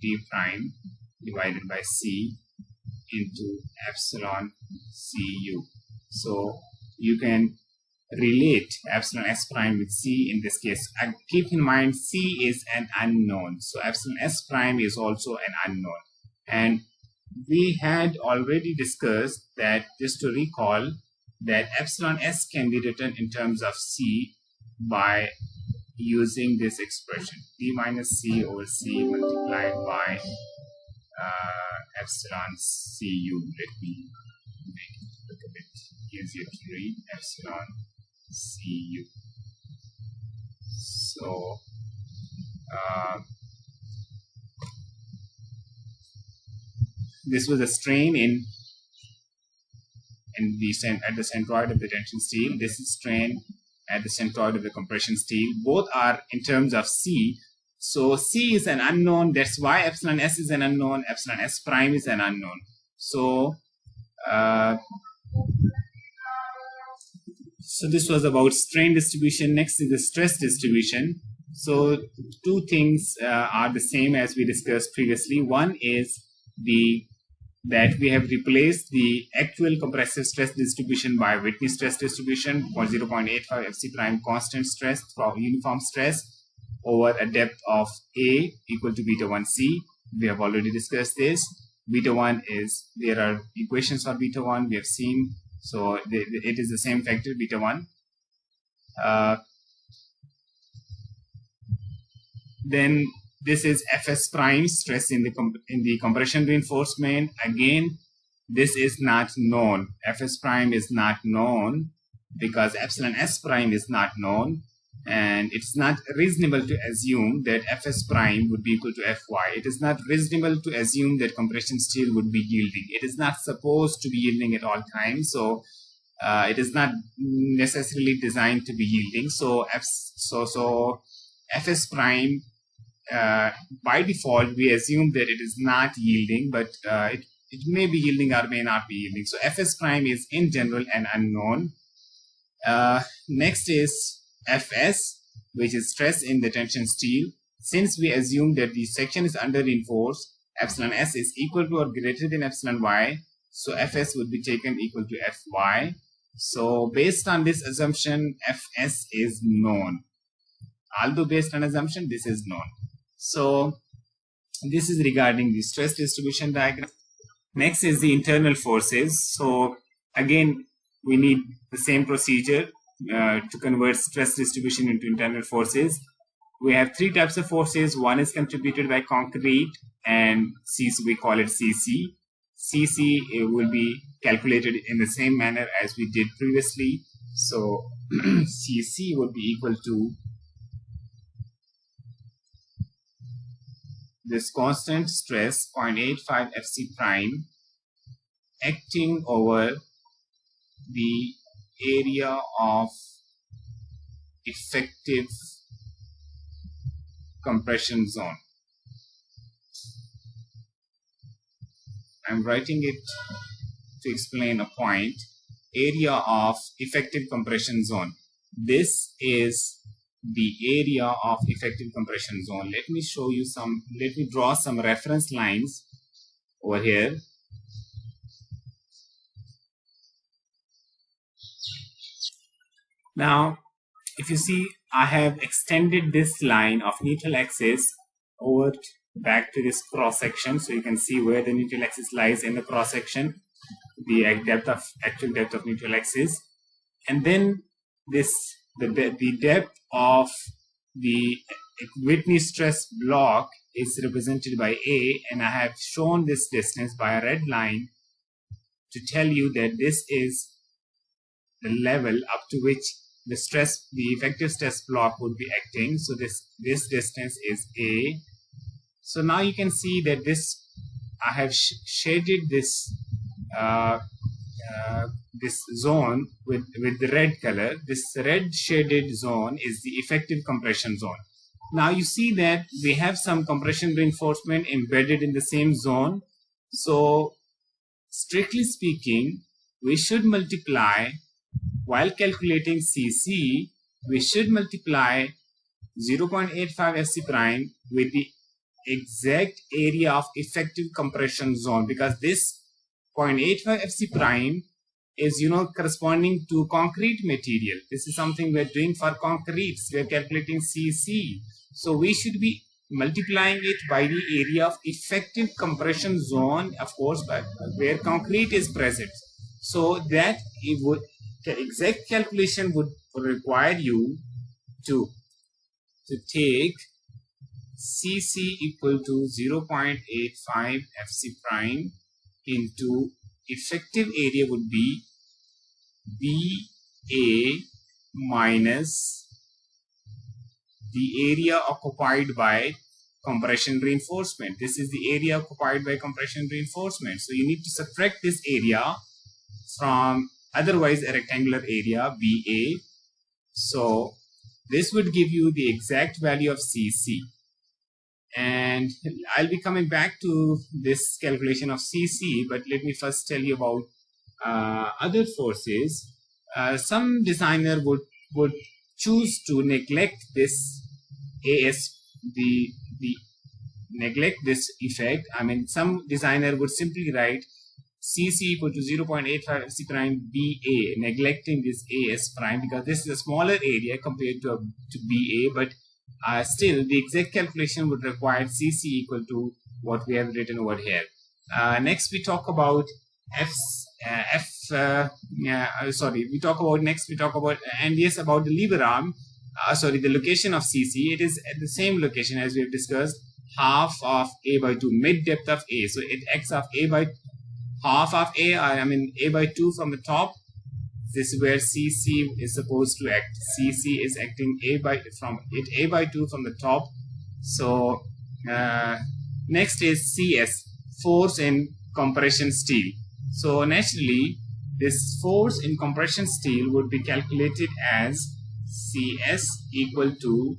D prime divided by C into epsilon Cu. So you can relate epsilon s prime with C in this case. And keep in mind, C is an unknown. So epsilon s prime is also an unknown. And we had already discussed that, just to recall, that epsilon s can be written in terms of C by using this expression, D minus C over C multiplied by epsilon Cu. Let me make it look a bit easier to read, epsilon Cu. So this was a strain at the centroid of the tension steel. This is strain at the centroid of the compression steel. Both are in terms of C. So C is an unknown. That's why epsilon s is an unknown. Epsilon s prime is an unknown. So so this was about strain distribution. Next is the stress distribution. So two things are the same as we discussed previously. One is that we have replaced the actual compressive stress distribution by Whitney stress distribution for 0.85 Fc prime constant stress for uniform stress over a depth of A equal to beta 1C. We have already discussed this. Beta 1 is, there are equations for beta 1 we have seen. So it is the same factor, beta 1. Then this is Fs prime, stress in the compression reinforcement. Again, this is not known. Fs prime is not known because epsilon s prime is not known, and it's not reasonable to assume that Fs prime would be equal to Fy. It is not reasonable to assume that compression steel would be yielding. It is not supposed to be yielding at all times. So it is not necessarily designed to be yielding. So Fs prime, by default, we assume that it is not yielding, but it may be yielding or may not be yielding. So Fs prime is in general an unknown. Next is Fs, which is stress in the tension steel. Since we assume that the section is under reinforced, epsilon s is equal to or greater than epsilon y, so Fs would be taken equal to Fy. So based on this assumption, Fs is known. Although based on assumption, this is known. So this is regarding the stress distribution diagram. Next is the internal forces. So again, we need the same procedure to convert stress distribution into internal forces. We have three types of forces. One is contributed by concrete, and we call it CC. CC will be calculated in the same manner as we did previously. So CC would be equal to this constant stress 0.85 Fc prime acting over the area of effective compression zone. I'm writing it to explain a point. Area of effective compression zone. This is the area of effective compression zone. Let me draw some reference lines over here. Now, if you see, I have extended this line of neutral axis over back to this cross section, so you can see where the neutral axis lies in the cross section, the actual depth of neutral axis, and then the depth of the Whitney stress block is represented by A, and I have shown this distance by a red line to tell you that this is the level up to which the effective stress block would be acting. So this distance is A. So now you can see that I have shaded this this zone with the red color. This red shaded zone is the effective compression zone. Now you see that we have some compression reinforcement embedded in the same zone. So strictly speaking, we should multiply, while calculating CC, we should multiply 0.85 Fc prime with the exact area of effective compression zone, because this 0.85 Fc prime is, corresponding to concrete material. This is something we're doing for concretes. We're calculating CC. So we should be multiplying it by the area of effective compression zone, of course, but where concrete is present. So that the exact calculation would require you to take CC equal to 0.85 Fc prime into effective area would be BA minus the area occupied by compression reinforcement. This is the area occupied by compression reinforcement. So you need to subtract this area from otherwise a rectangular area BA. So this would give you the exact value of CC. And I'll be coming back to this calculation of CC, but let me first tell you about other forces. Some designer would choose to neglect this neglect this effect. I mean, some designer would simply write CC equal to 0.85 Fc prime BA, neglecting this AS prime, because this is a smaller area compared to BA, but still the exact calculation would require CC equal to what we have written over here. Next we talk about about the lever arm. The location of CC. It is at the same location as we have discussed, half of A by 2, mid depth of A. So it acts of A by half of A, A by 2 from the top. This is where CC is supposed to act. CC is acting A by 2 from the top. So next is CS, force in compression steel. So naturally, this force in compression steel would be calculated as CS equal to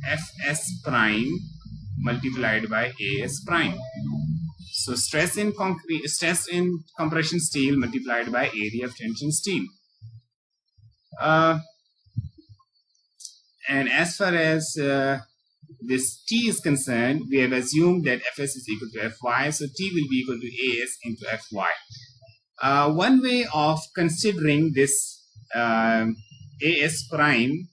Fs prime multiplied by As prime. So stress in compression steel multiplied by area of tension steel. And as far as this T is concerned, we have assumed that Fs is equal to Fy, so T will be equal to As into Fy. One way of considering this AS prime,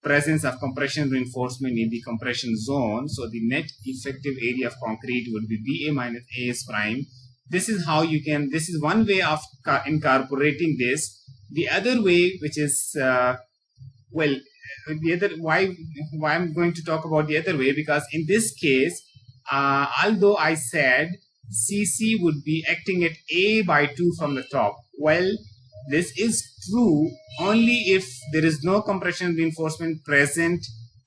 presence of compression reinforcement in the compression zone, so the net effective area of concrete would be BA minus AS prime. This is how you can, this is one way of incorporating this. The other way, which is, well, the other, why I'm going to talk about the other way, because in this case, although I said CC would be acting at A by 2 from the top, well, this is true only if there is no compression reinforcement present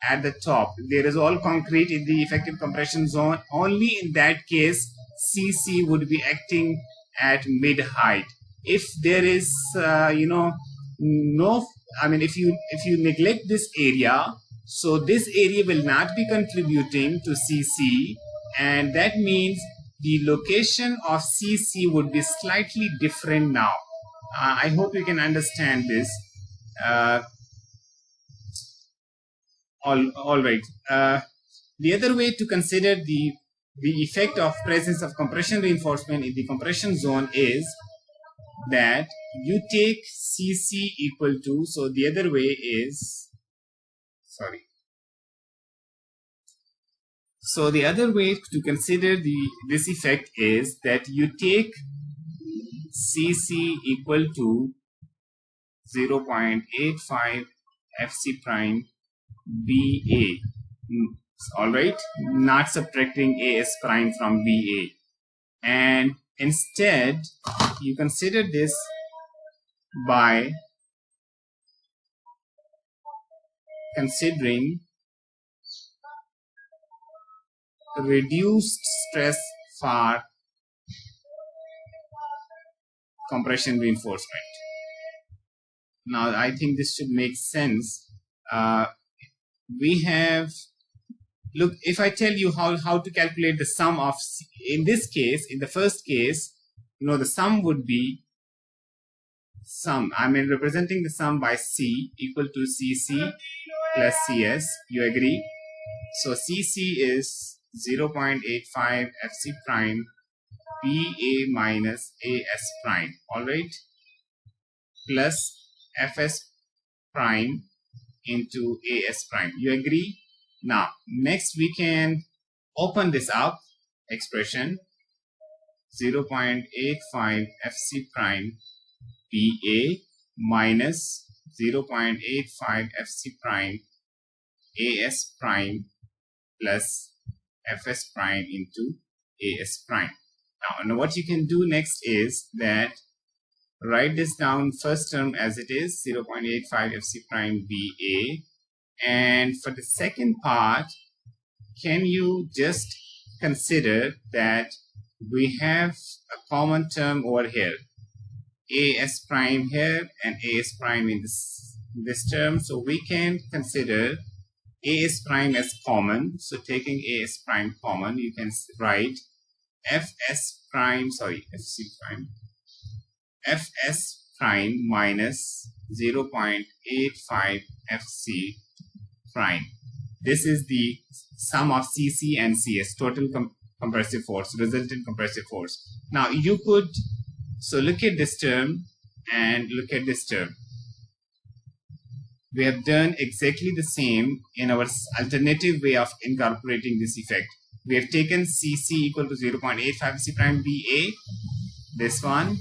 at the top. There is all concrete in the effective compression zone. Only in that case, CC would be acting at mid height. If there is, no, I mean, if you neglect this area, so this area will not be contributing to CC, and that means the location of CC would be slightly different now. I hope you can understand this. All right. The other way to consider the effect of presence of compression reinforcement in the compression zone is that you take CC equal to, so the other way is, sorry. So the other way to consider this effect is that you take CC equal to 0.85 FC prime BA. All right, not subtracting AS prime from BA. And instead, you consider this by considering reduced stress for compression reinforcement. Now, I think this should make sense. We have, look, if I tell you how to calculate the sum of, in this case, in the first case, the sum would be sum, I mean representing the sum by C equal to CC plus CS. You agree? So CC is 0.85 FC prime BA minus AS prime, all right, plus FS prime into AS prime. You agree? Now, next we can open this up expression 0.85 FC prime BA minus 0.85 FC prime AS prime plus FS prime into AS prime. Now, what you can do next is that write this down first term as it is 0.85 FC prime BA, and for the second part, can you just consider that we have a common term over here, AS prime here and AS prime in this term, so we can consider AS prime as common. So taking AS prime common, you can write FS prime, sorry, FC prime, FS prime minus 0.85 FC prime. This is the sum of CC and CS, total compressive force, resultant compressive force. Now you could, so look at this term and look at this term. We have done exactly the same in our alternative way of incorporating this effect. We have taken CC equal to 0.85 C prime BA, this one,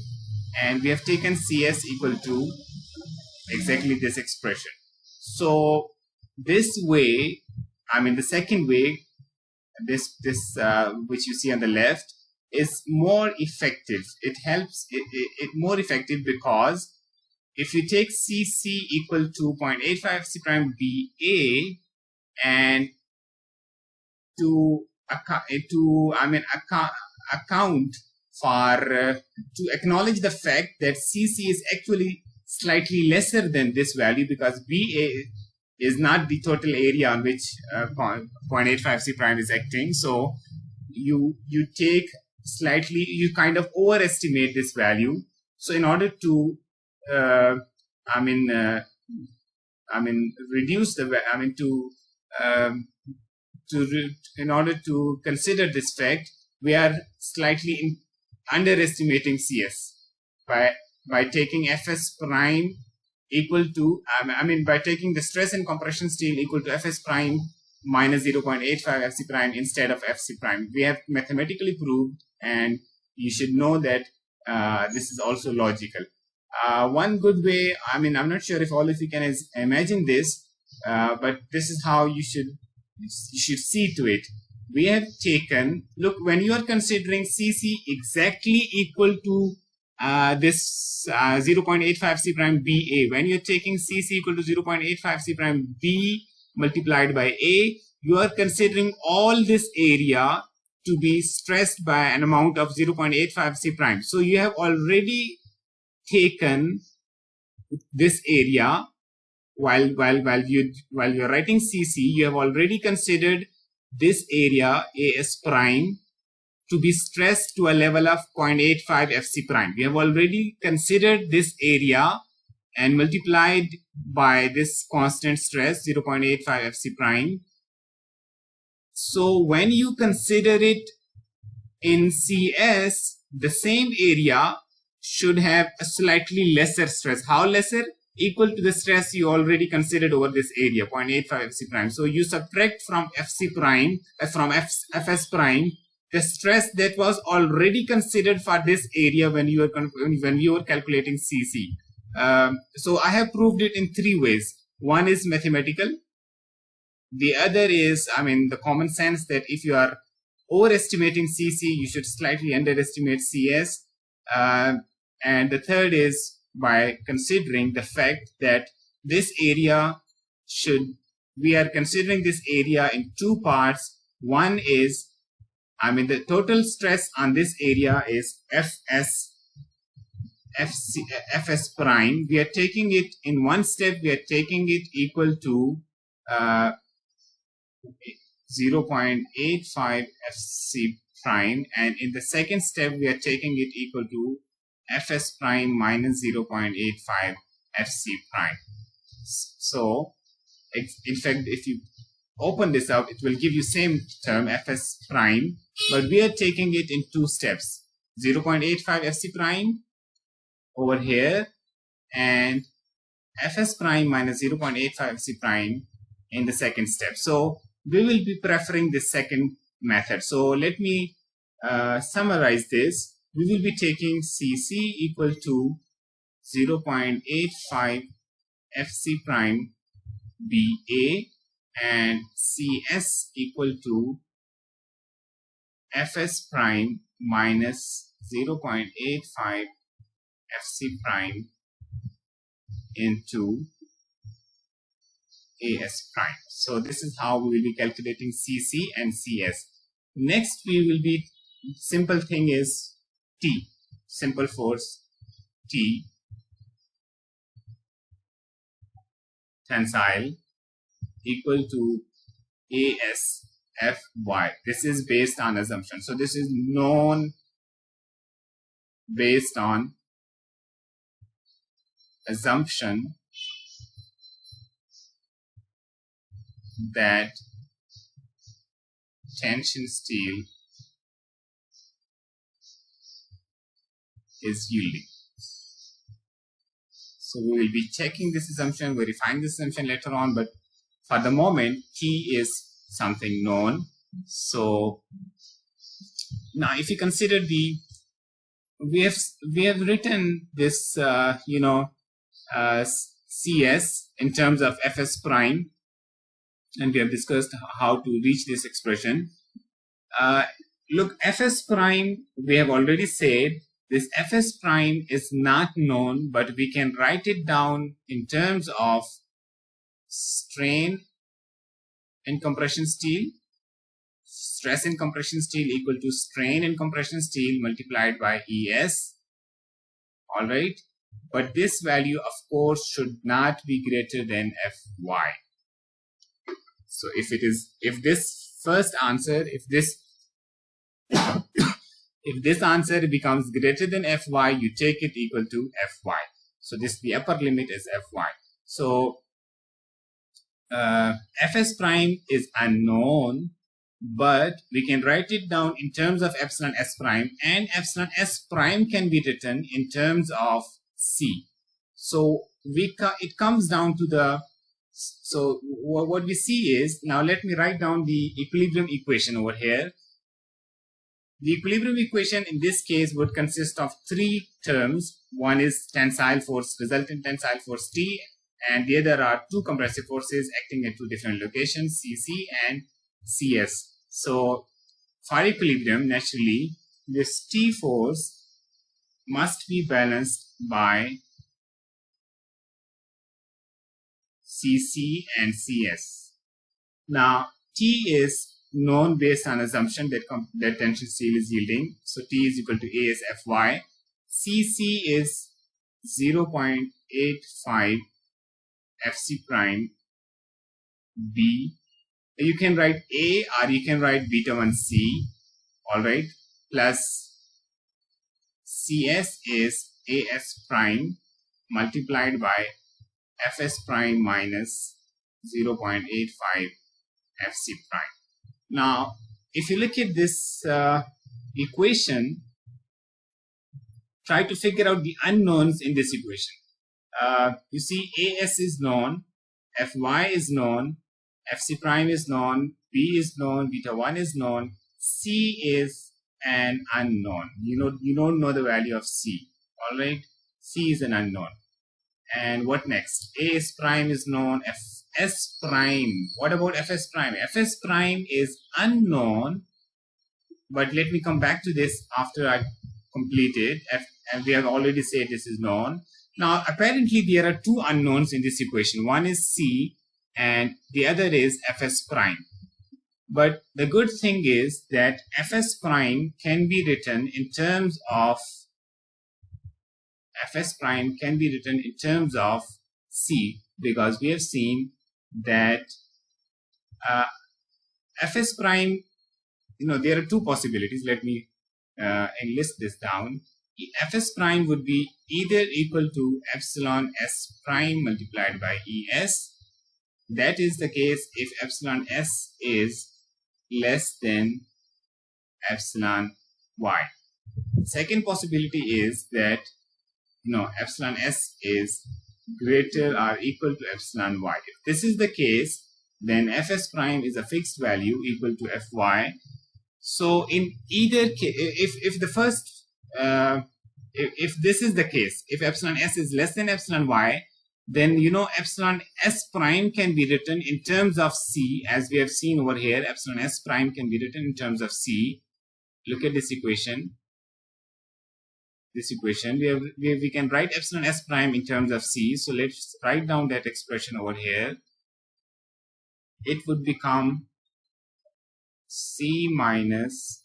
and we have taken CS equal to exactly this expression. So this way, I mean the second way, this which you see on the left, is more effective. It helps it more effective because if you take CC equal to 0.85 C prime BA and to account for to acknowledge the fact that CC is actually slightly lesser than this value, because BA is not the total area on which 0.85 C prime is acting. So you take slightly, you kind of overestimate this value. So in order to reduce the, in order to consider this fact, we are slightly underestimating CS. by taking Fs prime equal to, by taking the stress in compression steel equal to Fs prime minus 0.85 Fc prime instead of Fc prime. We have mathematically proved, and you should know that this is also logical. One good way, I'm not sure if all of you can imagine this, but this is how you should see to it. We have taken, look, when you are considering Cc exactly equal to this 0.85 C prime BA, when you're taking Cc equal to 0.85 C prime B multiplied by A, you are considering all this area to be stressed by an amount of 0.85 C prime. So you have already taken this area while you're writing Cc, you have already considered this area As prime to be stressed to a level of 0.85 Fc prime. We have already considered this area and multiplied by this constant stress 0.85 Fc prime. So when you consider it in Cs, the same area should have a slightly lesser stress. How lesser? Equal to the stress you already considered over this area, 0.85 Fc prime. So you subtract from Fc prime, from Fs prime, the stress that was already considered for this area when you were calculating Cc. So I have proved it in three ways. One is mathematical. The other is, the common sense that if you are overestimating Cc, you should slightly underestimate Cs. And the third is by considering the fact that this area we are considering this area in two parts. One is, the total stress on this area is Fs prime. We are taking it in one step, we are taking it equal to 0.85 Fc prime, and in the second step we are taking it equal to Fs prime minus 0.85 Fc prime. So in fact, if you open this up, it will give you same term Fs prime, but we are taking it in two steps, 0.85 Fc prime over here and Fs prime minus 0.85 Fc prime in the second step. So we will be preferring the second method. So let me summarize this. We will be taking Cc equal to 0.85 Fc prime BA and Cs equal to Fs prime minus 0.85 Fc prime into As prime. So this is how we will be calculating Cc and Cs. Next we will be, simple thing is T, simple force T, tensile equal to ASFY. This is based on assumption. So this is known based on assumption that tension steel is yielding. So we will be checking this assumption, verifying this assumption later on, but for the moment T is something known. So now if you consider we have written this Cs in terms of Fs prime, and we have discussed how to reach this expression. Look, Fs prime, we have already said this Fs prime is not known, but we can write it down in terms of strain in compression steel. Stress in compression steel equal to strain in compression steel multiplied by Es. All right. But this value, of course, should not be greater than Fy. So if this first answer, if this answer becomes greater than Fy, you take it equal to Fy. So the upper limit is Fy. So Fs prime is unknown, but we can write it down in terms of epsilon s prime, and epsilon s prime can be written in terms of C. So it comes down to the, so what we see is, now let me write down the equilibrium equation over here. The equilibrium equation in this case would consist of three terms. One is tensile force, resultant tensile force T, and the other are two compressive forces acting at two different locations, CC and CS. So for equilibrium, naturally, this T force must be balanced by CC and CS. Now, T is known based on assumption that tension steel is yielding. So T is equal to A is Fy. CC is 0.85 Fc prime B. You can write A or you can write beta 1C, all right, plus CS is AS prime multiplied by Fs prime minus 0.85 Fc prime. Now, if you look at this equation, try to figure out the unknowns in this equation. You see, AS is known, Fy is known, Fc prime is known, B is known, beta 1 is known, C is an unknown. You don't know the value of C, all right? C is an unknown. And what next? AS prime is known, Fs prime. What about Fs prime? Fs prime is unknown, but let me come back to this after I complete it. And we have already said this is known. Now, apparently there are two unknowns in this equation. One is C and the other is Fs prime. But the good thing is that Fs prime can be written in terms of C, because we have seen that Fs prime, there are two possibilities. Let me enlist this down. Fs prime would be either equal to epsilon s prime multiplied by Es. That is the case if epsilon s is less than epsilon y. Second possibility is that epsilon s is greater or equal to epsilon y. If this is the case, then Fs prime is a fixed value equal to Fy. So in either case, if the first if this is the case, if epsilon s is less than epsilon y, then epsilon s prime can be written in terms of C, as we have seen over here. Epsilon s prime can be written in terms of C. Look at this equation. We can write epsilon s prime in terms of C. So let's write down that expression over here. It would become C minus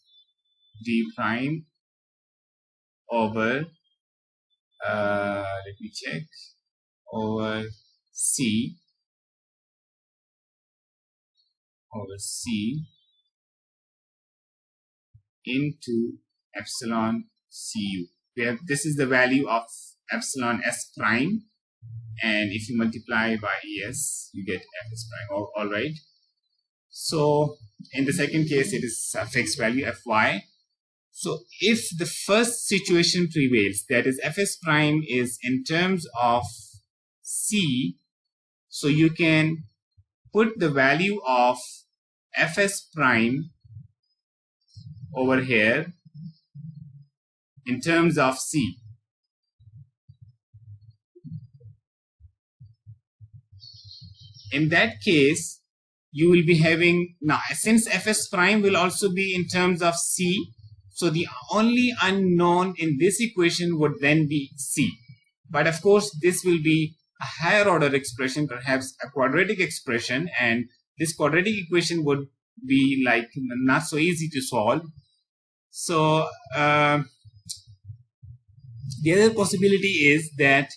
d prime over, let me check, over C into epsilon Cu. This is the value of epsilon s prime, and if you multiply by Es, you get Fs prime. All right. So in the second case, it is a fixed value Fy. So if the first situation prevails, that is Fs prime is in terms of C, so you can put the value of Fs prime over here in terms of C. In that case, you will be having, now since Fs prime will also be in terms of C, so the only unknown in this equation would then be C. But of course, this will be a higher order expression, perhaps a quadratic expression, and this quadratic equation would be like not so easy to solve. So the other possibility is that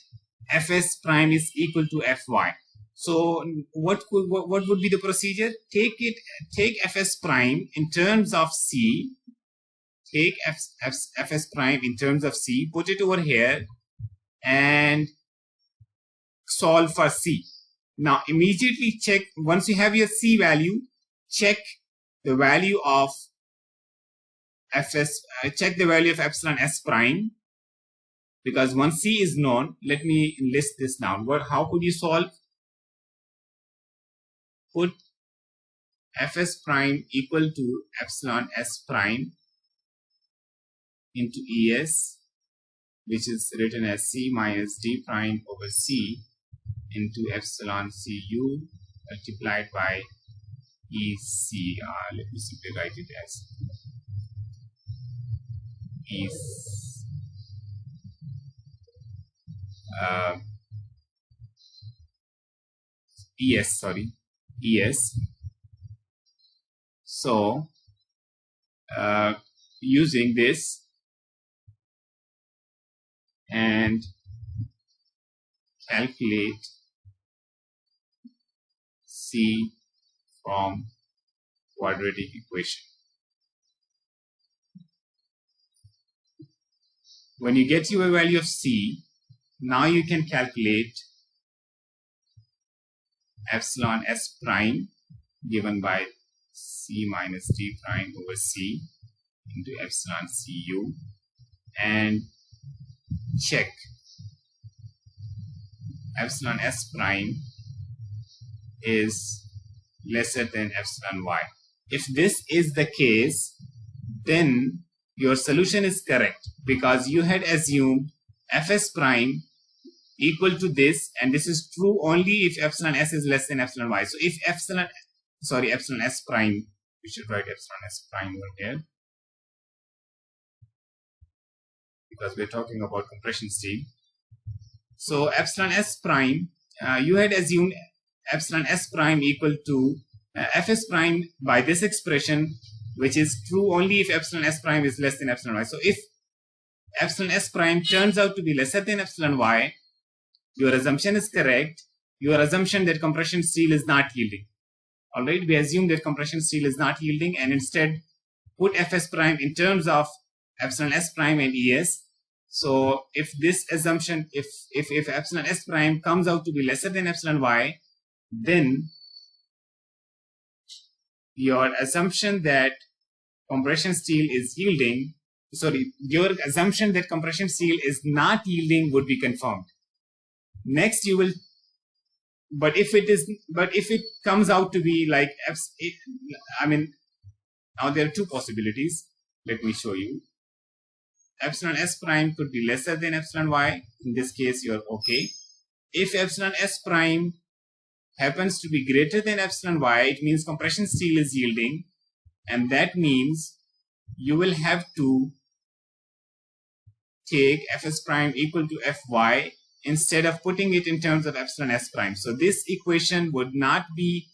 Fs prime is equal to Fy. So what would be the procedure? Take Fs prime in terms of C. Take Fs prime in terms of C, put it over here, and solve for C. Now immediately check, once you have your C value, check the value of fs, check the value of epsilon s prime, because once c is known, let me list this down. How could you solve? Put fs prime equal to epsilon s prime into es, which is written as c minus d prime over c into epsilon cu multiplied by ec. Let me simply write it as es. So using this and calculate c from quadratic equation. When you get your value of c, now you can calculate epsilon s prime given by c minus d prime over c into epsilon cu and check epsilon s prime is lesser than epsilon y. If this is the case, then your solution is correct, because you had assumed fs prime equal to this, and this is true only if epsilon s is less than epsilon y. So if epsilon s prime, we should write epsilon s prime over here, because we're talking about compression steel. So epsilon s prime, you had assumed epsilon s prime equal to fs prime by this expression, which is true only if epsilon s prime is less than epsilon y. So if epsilon s prime turns out to be lesser than epsilon y, your assumption is correct. Your assumption that compression steel is not yielding. All right, we assume that compression steel is not yielding, and instead put fs prime in terms of epsilon s prime and es. So if this assumption, if epsilon s prime comes out to be lesser than epsilon y, then your assumption that compression steel is yielding, your assumption that compression steel is not yielding would be confirmed. Next, you will, but if it comes out to be like, now there are two possibilities. Let me show you. Epsilon s prime could be lesser than epsilon y. In this case, you're okay. If epsilon s prime happens to be greater than epsilon y, it means compression steel is yielding, and that means you will have to take fs prime equal to fy instead of putting it in terms of epsilon s prime. So this equation would not be,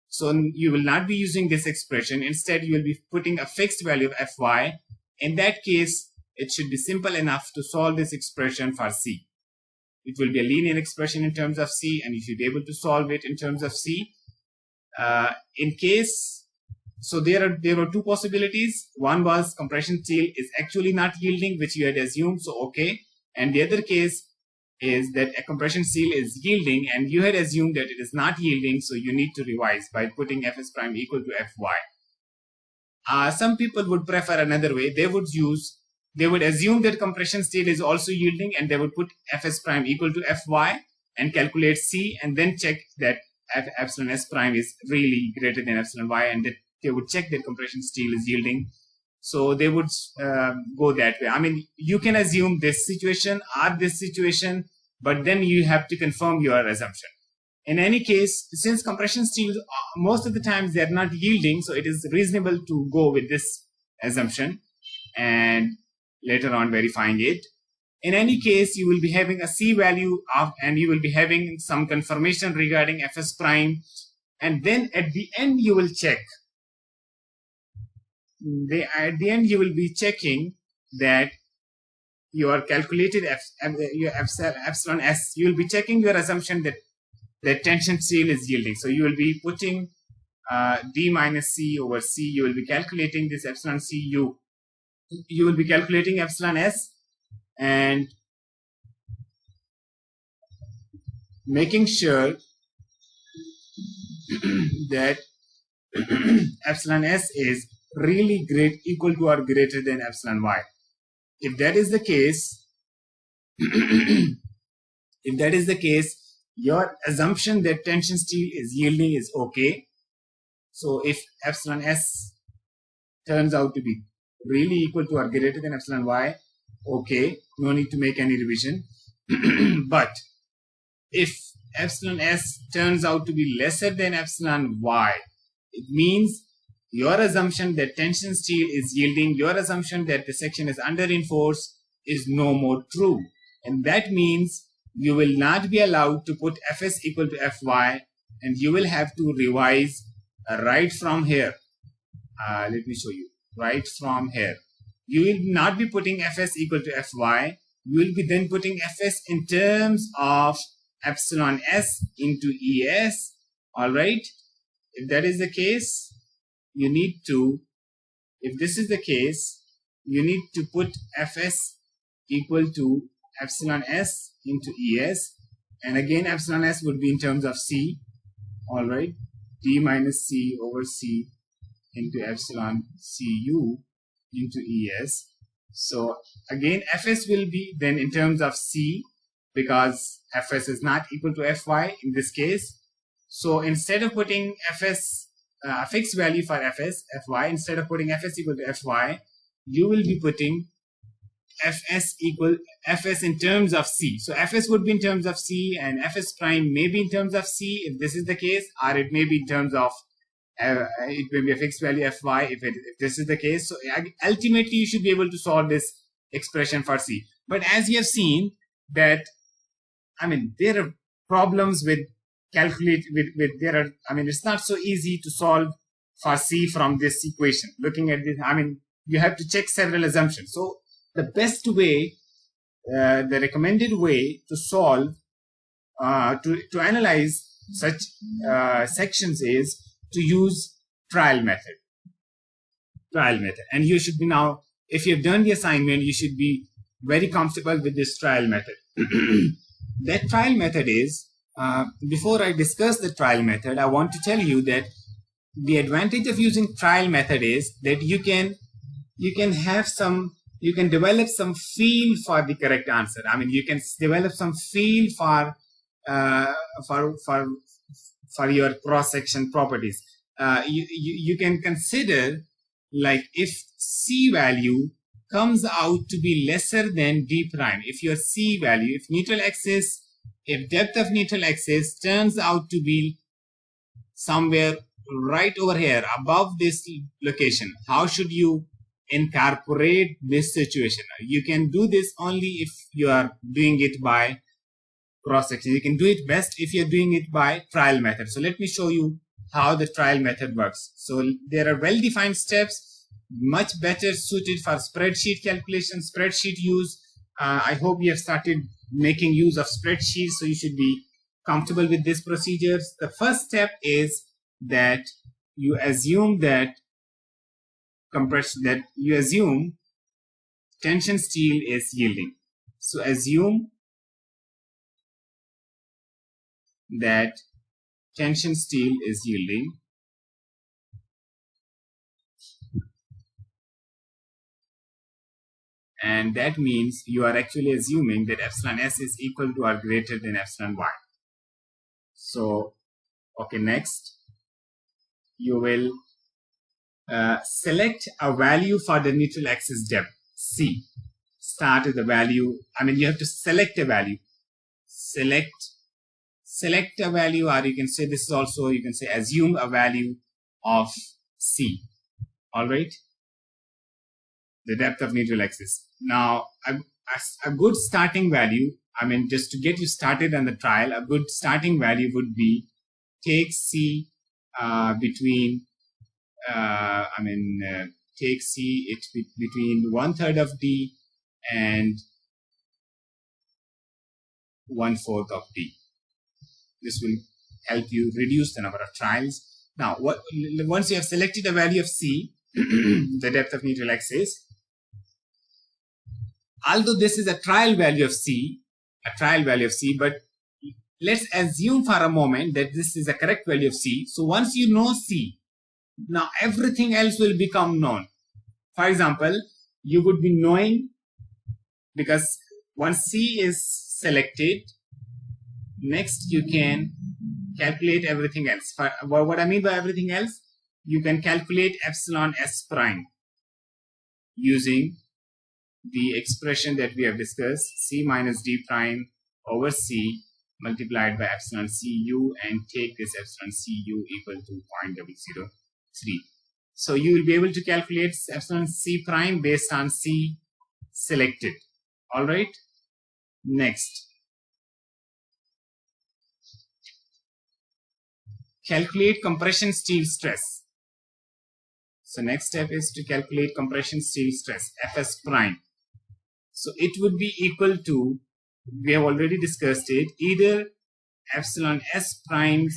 so you will not be using this expression. Instead, you will be putting a fixed value of fy. In that case, it should be simple enough to solve this expression for c. It will be a linear expression in terms of c, and you should be able to solve it in terms of c. In case, so there were two possibilities. One was compression steel is actually not yielding, which you had assumed, so okay. And the other case is that a compression steel is yielding, and you had assumed that it is not yielding, so you need to revise by putting fs prime equal to fy. Some people would prefer another way. They would assume that compression steel is also yielding, and they would put fs prime equal to fy and calculate c, and then check that epsilon s prime is really greater than epsilon y, and that they would check that compression steel is yielding. So they would go that way. You can assume this situation or this situation, but then you have to confirm your assumption. In any case, since compression steel, most of the times they are not yielding, so it is reasonable to go with this assumption and later on verifying it. In any case, you will be having a c value of, and you will be having some confirmation regarding fs prime, and then at the end you will check. At the end you will be checking that your calculated your epsilon s, you will be checking your assumption that the tension steel is yielding. So you will be putting d minus c over c. You will be calculating this epsilon cu. You will be calculating epsilon s and making sure that epsilon s is really equal to or greater than epsilon y. If that is the case, if that is the case, your assumption that tension steel is yielding is okay. So if epsilon s turns out to be really equal to or greater than epsilon y, okay, no need to make any revision. But if epsilon s turns out to be lesser than epsilon y, it means your assumption that tension steel is yielding, your assumption that the section is under-reinforced is no more true. And that means you will not be allowed to put Fs equal to Fy, and you will have to revise right from here. Let me show you. Right from here. You will not be putting Fs equal to Fy. You will be then putting Fs in terms of epsilon s into Es. All right. If that is the case, you need to, if this is the case, you need to put Fs equal to epsilon s into Es. And again, epsilon s would be in terms of C. All right. D minus C over C into epsilon Cu into Es. So again, Fs will be then in terms of C, because Fs is not equal to Fy in this case. So instead of putting Fs, a fixed value for Fs, Fy, instead of putting Fs equal to Fy, you will be putting Fs in terms of C. So Fs would be in terms of C, and Fs prime may be in terms of C if this is the case, or it may be in terms of it may be a fixed value Fy if this is the case. So ultimately you should be able to solve this expression for C. But as you have seen that, I mean, there are problems with it's not so easy to solve for C from this equation. Looking at this, I mean, you have to check several assumptions. So the best way, the recommended way to solve, to analyze such sections is to use trial method. And you should be now, if you have done the assignment, you should be very comfortable with this trial method. That trial method is, before I discuss the trial method, I want to tell you that the advantage of using trial method is that you can develop some feel for the correct answer. I mean, you can develop some feel for your cross-section properties. You can consider, like, if C value comes out to be lesser than D prime, if your C value, if depth of neutral axis turns out to be somewhere right over here above this location, how should you incorporate this situation? You can do this only if you are doing it by cross-section. You can do it best if you're doing it by trial method. So let me show you how the trial method works. So there are well-defined steps, much better suited for spreadsheet calculation, spreadsheet use. I hope you have started making use of spreadsheets, so you should be comfortable with these procedures. The first step is that you assume that tension steel is yielding. So assume that tension steel is yielding. And that means you are actually assuming that epsilon s is equal to or greater than epsilon y. So, okay, next, you will select a value for the neutral axis depth, C. Start with the value. I mean, you have to select a value. Select a value, or you can say this is also, you can say assume a value of C. All right. The depth of neutral axis. Now, a good starting value, I mean, just to get you started on the trial, a good starting value would be take C between, take C, it's between 1/3 of D and 1/4 of D. This will help you reduce the number of trials. Now, once you have selected a value of C, the depth of neutral axis, although this is a trial value of C, but let's assume for a moment that this is a correct value of C. So once you know C, Now everything else will become known. For example, you would be knowing, because once C is selected, next you can calculate everything else. What I mean by everything else, you can calculate epsilon s prime using the expression that we have discussed, C minus D prime over C multiplied by epsilon Cu, and take this epsilon Cu equal to 0.003. So you will be able to calculate epsilon C prime based on C selected. All right. Next, calculate compression steel stress. So next step is to calculate compression steel stress, Fs prime. So it would be equal to, we have already discussed it, either epsilon s prime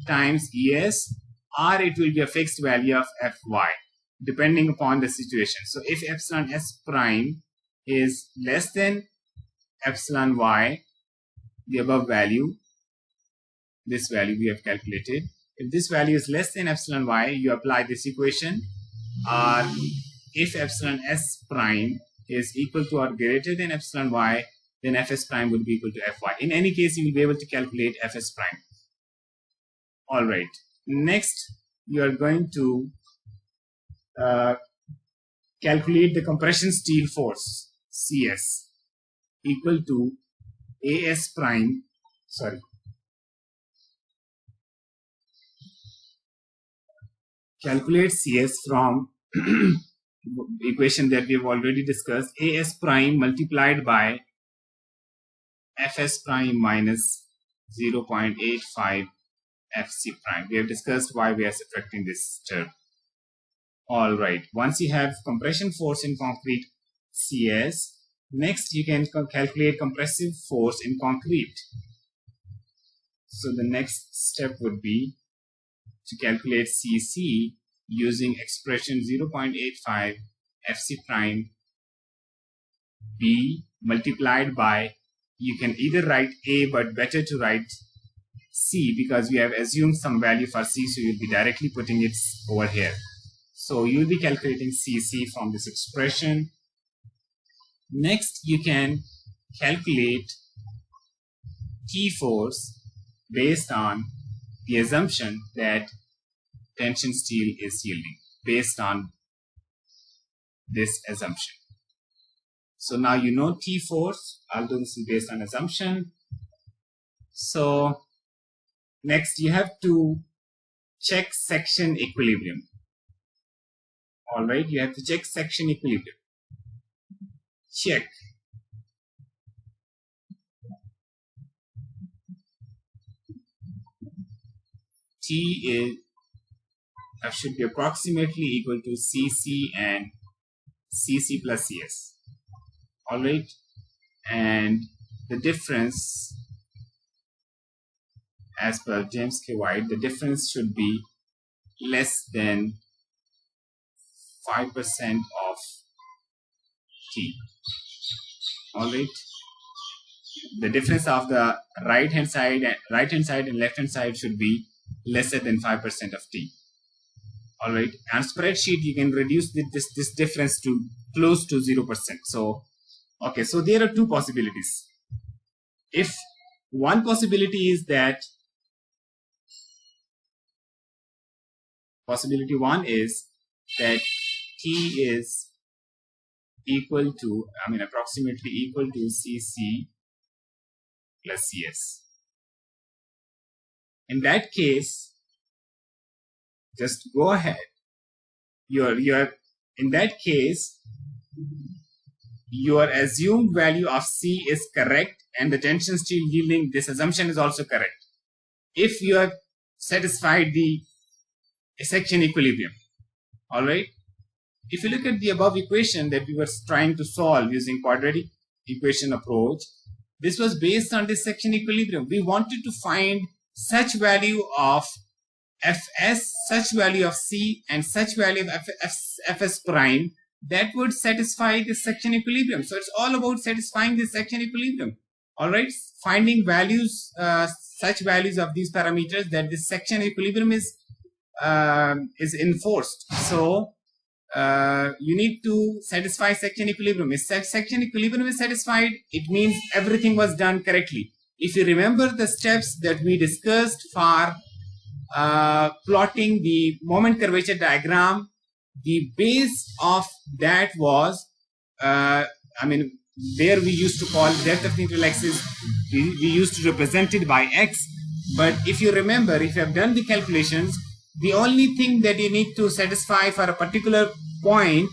times Es, or it will be a fixed value of Fy, depending upon the situation. So if epsilon s prime is less than epsilon y, the above value, this value we have calculated, if this value is less than epsilon y, you apply this equation, or if epsilon s prime is equal to or greater than epsilon y, then Fs prime would be equal to Fy. In any case, you will be able to calculate Fs prime. All right. Next, you are going to calculate the compression steel force, Cs, equal to As prime, calculate Cs from equation that we have already discussed, As prime multiplied by Fs prime minus 0.85 Fc prime. We have discussed why we are subtracting this term. All right. Once you have compression force in concrete Cs, next you can calculate compressive force in concrete. So the next step would be to calculate Cc using expression 0.85 Fc prime B multiplied by, you can either write A, but better to write C because we have assumed some value for C, so you'll be directly putting it over here. So you'll be calculating Cc from this expression. Next, you can calculate T force based on the assumption that tension steel is yielding, based on this assumption. So now you know T force, although this is based on assumption. So next you have to check section equilibrium. All right, you have to check section equilibrium. Check. T should be approximately equal to Cc and Cc plus Cs. All right, and the difference, as per James K. White, the difference should be less than 5% of T. All right, the difference of the right hand side and left hand side should be lesser than 5% of T. All right, on spreadsheet you can reduce this difference to close to 0%. So okay, so there are two possibilities. If one possibility is that, possibility one is that T is equal to, approximately equal to Cc plus Cs. In that case, just go ahead. In that case, your assumed value of C is correct and the tension steel yielding, this assumption is also correct. If you have satisfied the section equilibrium. All right. If you look at the above equation that we were trying to solve using quadratic equation approach, this was based on this section equilibrium. We wanted to find such value of Fs, such value of C, and such value of Fs prime that would satisfy this section equilibrium. So it's all about satisfying this section equilibrium. All right, finding values, such values of these parameters that this section equilibrium is is enforced. So you need to satisfy section equilibrium. If section equilibrium is satisfied, it means everything was done correctly. If you remember the steps that we discussed for plotting the moment curvature diagram, the base of that was, there we used to call depth of neutral axis, we used to represent it by x. But if you remember, if you have done the calculations, the only thing that you need to satisfy for a particular point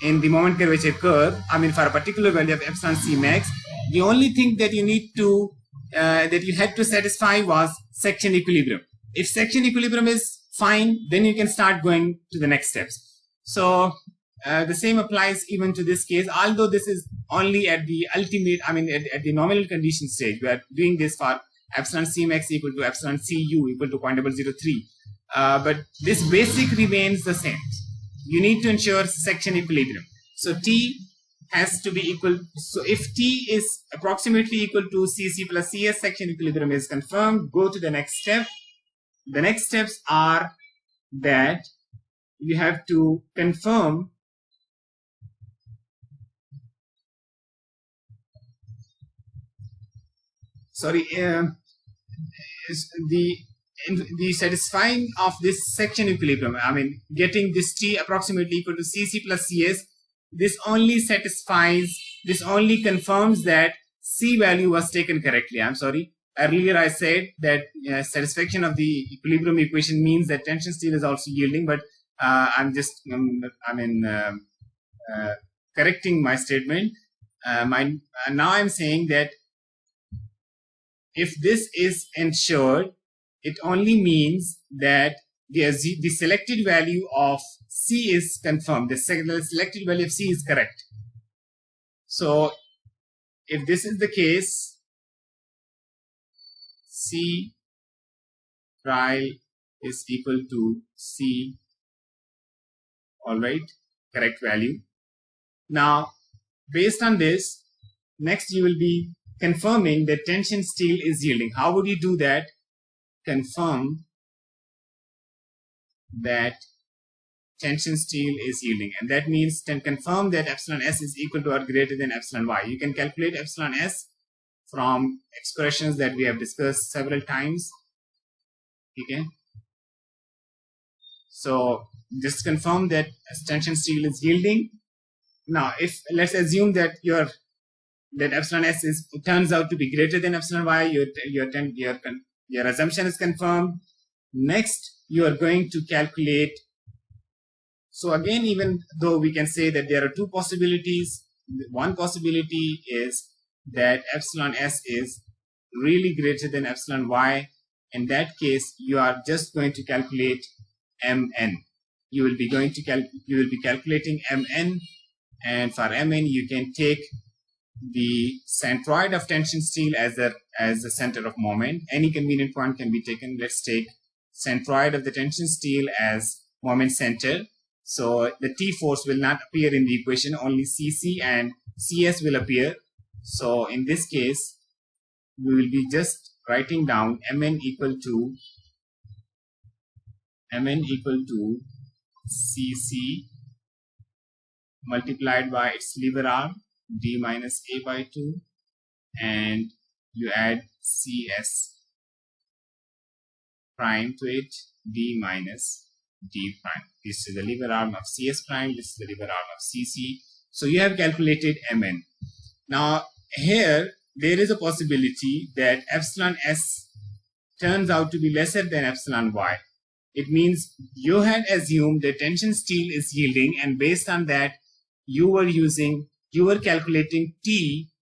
in the moment curvature curve, for a particular value of epsilon c max, the only thing that you need to that you had to satisfy was section equilibrium. If section equilibrium is fine, then you can start going to the next steps. So the same applies even to this case, although this is only at the ultimate, at the nominal condition stage. We are doing this for epsilon c max equal to epsilon cu equal to 0.003. But this basic remains the same. You need to ensure section equilibrium. So T has to be equal. So if T is approximately equal to Cc plus Cs, section equilibrium is confirmed. Go to the next step. The next steps are that you have to confirm the satisfying of this section equilibrium, getting this T approximately equal to Cc plus Cs, this only confirms that C value was taken correctly. Earlier I said that satisfaction of the equilibrium equation means that tension steel is also yielding, but I'm just correcting my statement. Now I'm saying that if this is ensured, it only means that the selected value of C is confirmed. The selected value of C is correct. So if this is the case, C trial is equal to C, all right, correct value. Now, based on this, next you will be confirming that tension steel is yielding. How would you do that? Confirm that tension steel is yielding, and that means confirm that epsilon s is equal to or greater than epsilon y. You can calculate epsilon s from expressions that we have discussed several times. Okay, so just confirm that tension steel is yielding. Now, if let's assume that that epsilon s turns out to be greater than epsilon y, your assumption is confirmed. Next, you are going to calculate. So again, even though we can say that there are two possibilities, one possibility is that epsilon s is really greater than epsilon y. In that case, you are just going to calculate mn. You will be calculating mn, and for mn you can take the centroid of tension steel as the center of moment. Any convenient point can be taken. Let's take centroid of the tension steel as moment center. So the T force will not appear in the equation, only Cc and Cs will appear. So in this case, we will be just writing down Mn equal to Cc multiplied by its lever arm d minus a by 2, and you add Cs prime to it, d minus d prime. This is the lever arm of Cs prime, this is the lever arm of Cc. So you have calculated Mn. Now here there is a possibility that epsilon s turns out to be lesser than epsilon y. It means you had assumed that tension steel is yielding, and based on that you were calculating T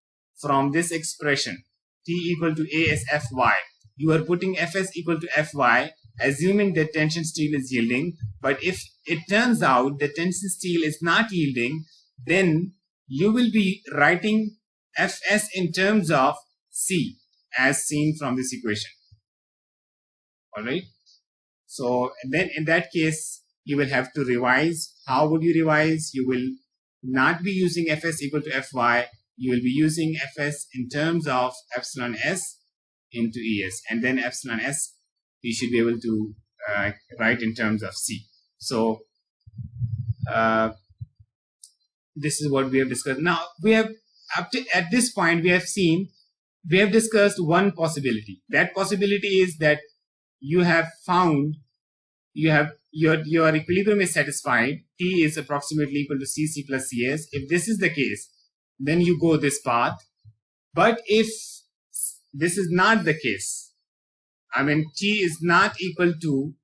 from this expression, T equal to A as Fy. You are putting Fs equal to Fy, assuming that tension steel is yielding. But if it turns out that tension steel is not yielding, then you will be writing Fs in terms of C as seen from this equation. All right. So then in that case, you will have to revise. How would you revise? You will not be using Fs equal to Fy. You will be using Fs in terms of epsilon s into Es, and then epsilon s you should be able to right, in terms of C. So this is what we have discussed. Now we have up to at this point we have discussed one possibility. That possibility is that you have found your equilibrium is satisfied. T is approximately equal to Cc plus Cs. If this is the case, then you go this path. But if this is not the case, I mean T is not equal to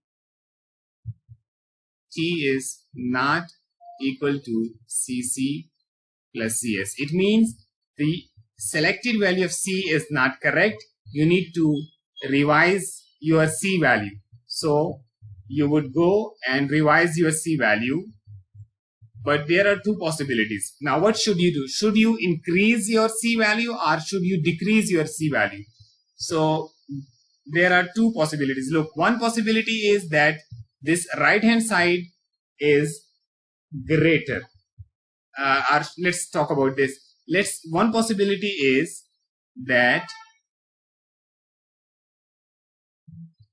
Cc plus Cs. It means the selected value of C is not correct. You need to revise your C value. So you would go and revise your C value. But there are two possibilities. Now what should you do? Should you increase your C value or should you decrease your C value? So there are two possibilities. Look, one possibility is that this right hand side is greater. Or let's talk about this. One possibility is that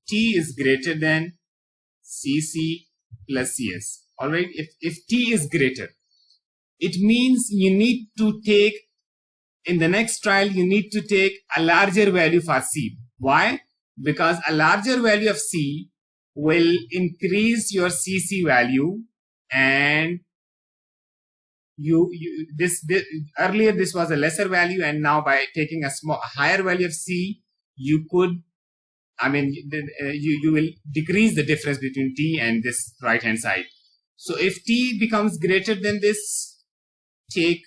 T is greater than Cc plus Cs. All right. If T is greater, it means you need to take, in the next trial, you need to take a larger value for C. Why? Because a larger value of C will increase your Cc value, and earlier this was a lesser value, and now by taking a higher value of C, you could, I mean, you will decrease the difference between T and this right hand side. So if T becomes greater than this, take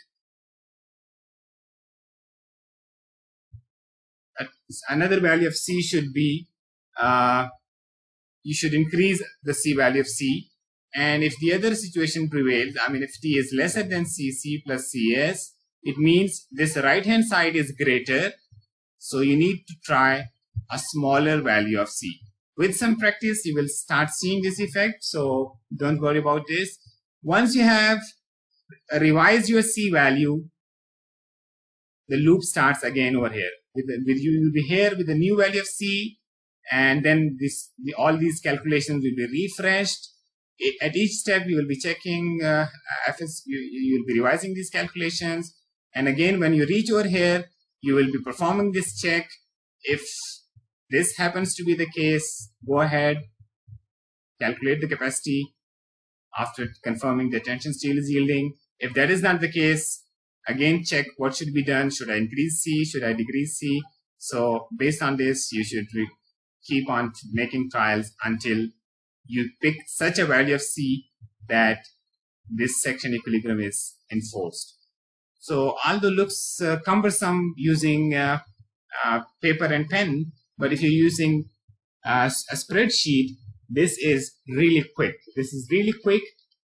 another value of C should be, you should increase the C value of C. And if the other situation prevails, I mean, if T is lesser than Cc plus Cs, it means this right hand side is greater. So you need to try a smaller value of C. With some practice, you will start seeing this effect. So don't worry about this. Once you have revised your C value, the loop starts again over here. You will be here with the new value of C, and then all these calculations will be refreshed. At each step, you will be checking FS. You will be revising these calculations, and again, when you reach over here, you will be performing this check. If this happens to be the case, go ahead, calculate the capacity after confirming the tension steel is yielding. If that is not the case, again check what should be done. Should I increase C? Should I decrease C? So based on this, you should keep on making trials until you pick such a value of C that this section equilibrium is enforced. So although looks cumbersome using paper and pen, but if you're using a spreadsheet, this is really quick. This is really quick.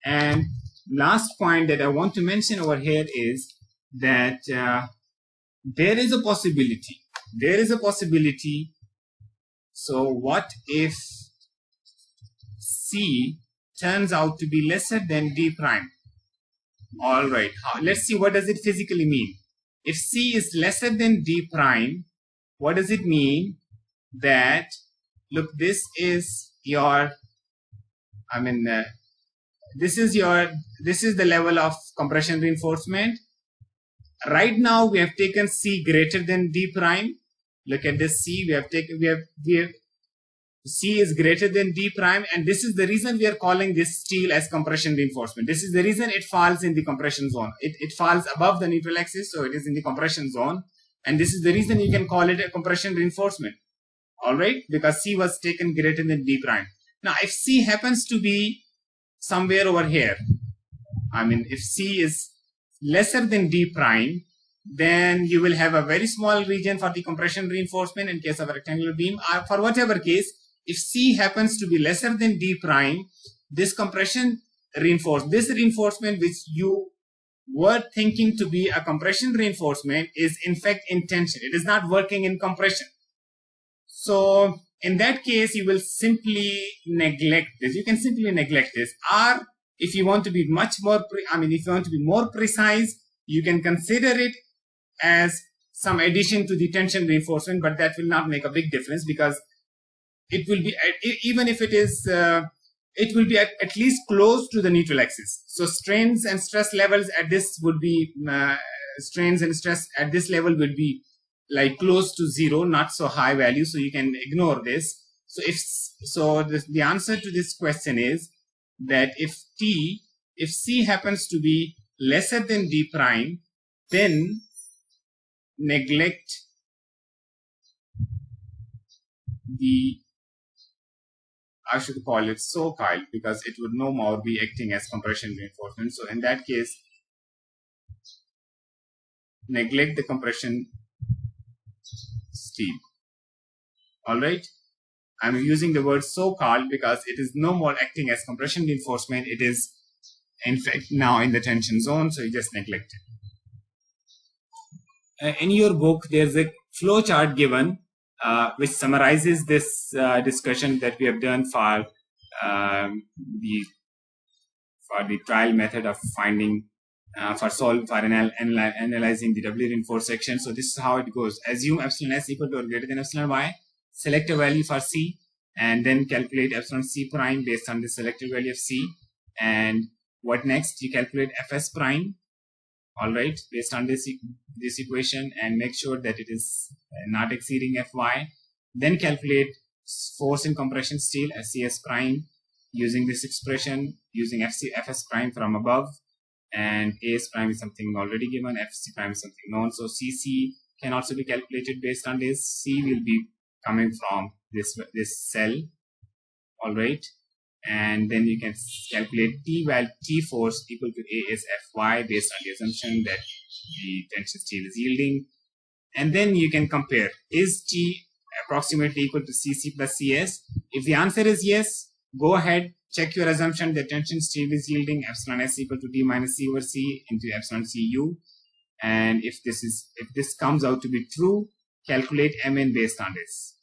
And last point that I want to mention over here is that there is a possibility. So what if C turns out to be lesser than D prime? All right, let's see what does it physically mean. If C is lesser than D prime, what does it mean? That, look, this is your, I mean, this is the level of compression reinforcement. Right now we have taken C greater than D prime. Look at this C, we have C is greater than D prime, and this is the reason we are calling this steel as compression reinforcement. This is the reason it falls in the compression zone. It falls above the neutral axis, so it is in the compression zone, and this is the reason you can call it a compression reinforcement. All right, because C was taken greater than D prime. Now, if C happens to be somewhere over here, I mean, if C is lesser than D prime, then you will have a very small region for the compression reinforcement in case of a rectangular beam, or for whatever case. If C happens to be lesser than D prime, this reinforcement which you were thinking to be a compression reinforcement is in fact in tension. It is not working in compression. So in that case, you will simply neglect this. You can simply neglect this. Or if you want to be much more, if you want to be more precise, you can consider it as some addition to the tension reinforcement, but that will not make a big difference because it will be, even if it is, it will be at least close to the neutral axis. So strains and stress levels at this would be, strains and stress at this level would be like close to zero, not so high value. So you can ignore this. So the answer to this question is that if C happens to be lesser than D prime, then neglect the, I should call it so-called, because it would no more be acting as compression reinforcement. So in that case, neglect the compression steel. All right. I'm using the word so-called because it is no more acting as compression reinforcement. It is, in fact, now in the tension zone. So you just neglect it. In your book, there's a flow chart given which summarizes this discussion that we have done for the trial method of finding analyzing the doubly reinforced section. So this is how it goes. Assume epsilon s equal to or greater than epsilon y. Select a value for C, and then calculate epsilon C prime based on the selected value of C. And what next? You calculate Fs prime. All right, based on this equation, and make sure that it is not exceeding Fy. Then calculate force in compression steel, SCS prime, using this expression, using Fs prime from above, and As prime is something already given, Fc prime is something known. So Cc can also be calculated based on this. C will be coming from this cell. All right. And then you can calculate T force equal to A is Fy based on the assumption that the tension steel is yielding. And then you can compare, is T approximately equal to Cc plus Cs? If the answer is yes, go ahead, check your assumption that tension steel is yielding epsilon s equal to D minus C over C into epsilon Cu. And if this comes out to be true, calculate Mn based on this.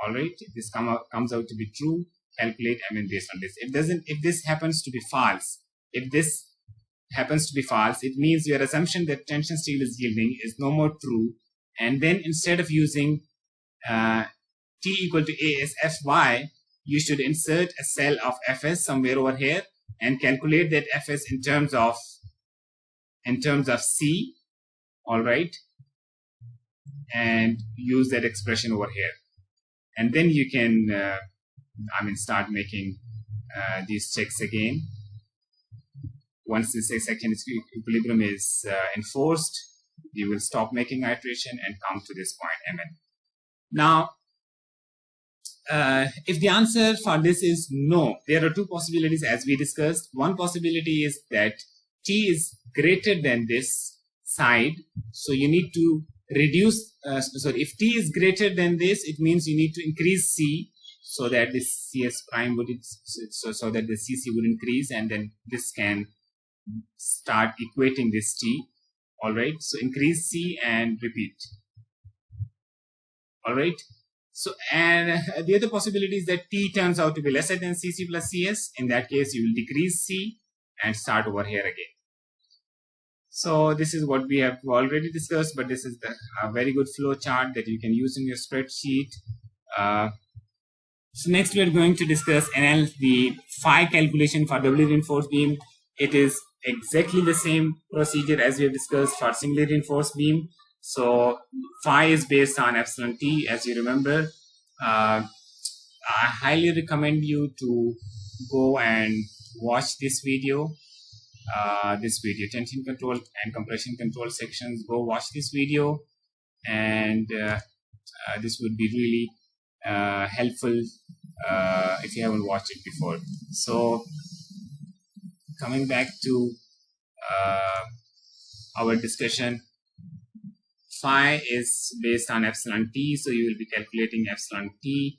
All right, if this comes out to be true, calculate Mn based on this. If this happens to be false, it means your assumption that tension steel is yielding is no more true. And then instead of using T equal to A as Fy, you should insert a cell of Fs somewhere over here and calculate that Fs in terms of C. All right, and use that expression over here. And then you can start making these checks again. Once this second equilibrium is enforced, you will stop making iteration and come to this point Mn. Now, if the answer for this is no, there are two possibilities as we discussed. One possibility is that T is greater than this side, so you need to reduce, if T is greater than this, it means you need to increase C so that this Cs prime would, so that the Cc would increase, and then this can start equating this T. All right, so increase C and repeat. All right, so and the other possibility is that T turns out to be lesser than Cc plus Cs. In that case, you will decrease C and start over here again. So this is what we have already discussed, but this is a very good flow chart that you can use in your spreadsheet. So next we are going to discuss the phi calculation for doubly reinforced beam. It is exactly the same procedure as we have discussed for singly reinforced beam. So phi is based on epsilon T, as you remember. I highly recommend you to go and watch this video. Tension control and compression control sections. Go watch this video, and this would be really helpful if you haven't watched it before. So coming back to our discussion, phi is based on epsilon T, so you will be calculating epsilon T.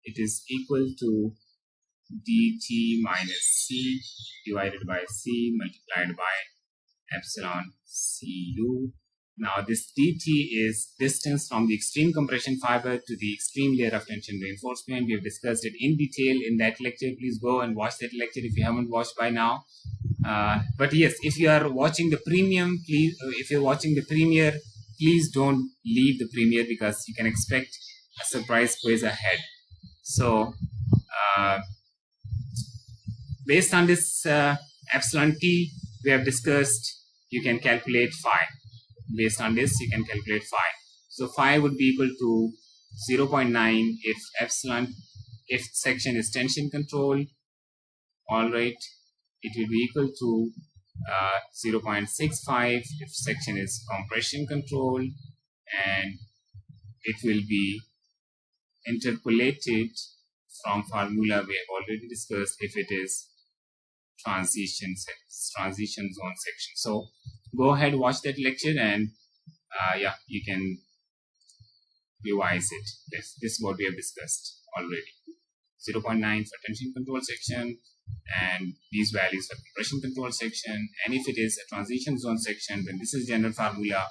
It is equal to dt minus C divided by C multiplied by epsilon Cu. Now this dt is distance from the extreme compression fiber to the extreme layer of tension reinforcement. We have discussed it in detail in that lecture. Please go and watch that lecture if you haven't watched by now. But yes, if you are watching the premium, if you're watching the premiere, please don't leave the premiere because you can expect a surprise quiz ahead. So based on this epsilon t we have discussed, you can calculate phi. Based on this, you can calculate phi. So phi would be equal to 0.9 if epsilon, if section is tension controlled. All right, it will be equal to 0.65 if section is compression controlled, and it will be interpolated from formula we have already discussed if it is transition zone section. So go ahead, watch that lecture, and yeah, you can revise it. This is what we have discussed already. 0.9 for tension control section, and these values for compression control section. And if it is a transition zone section, then this is general formula.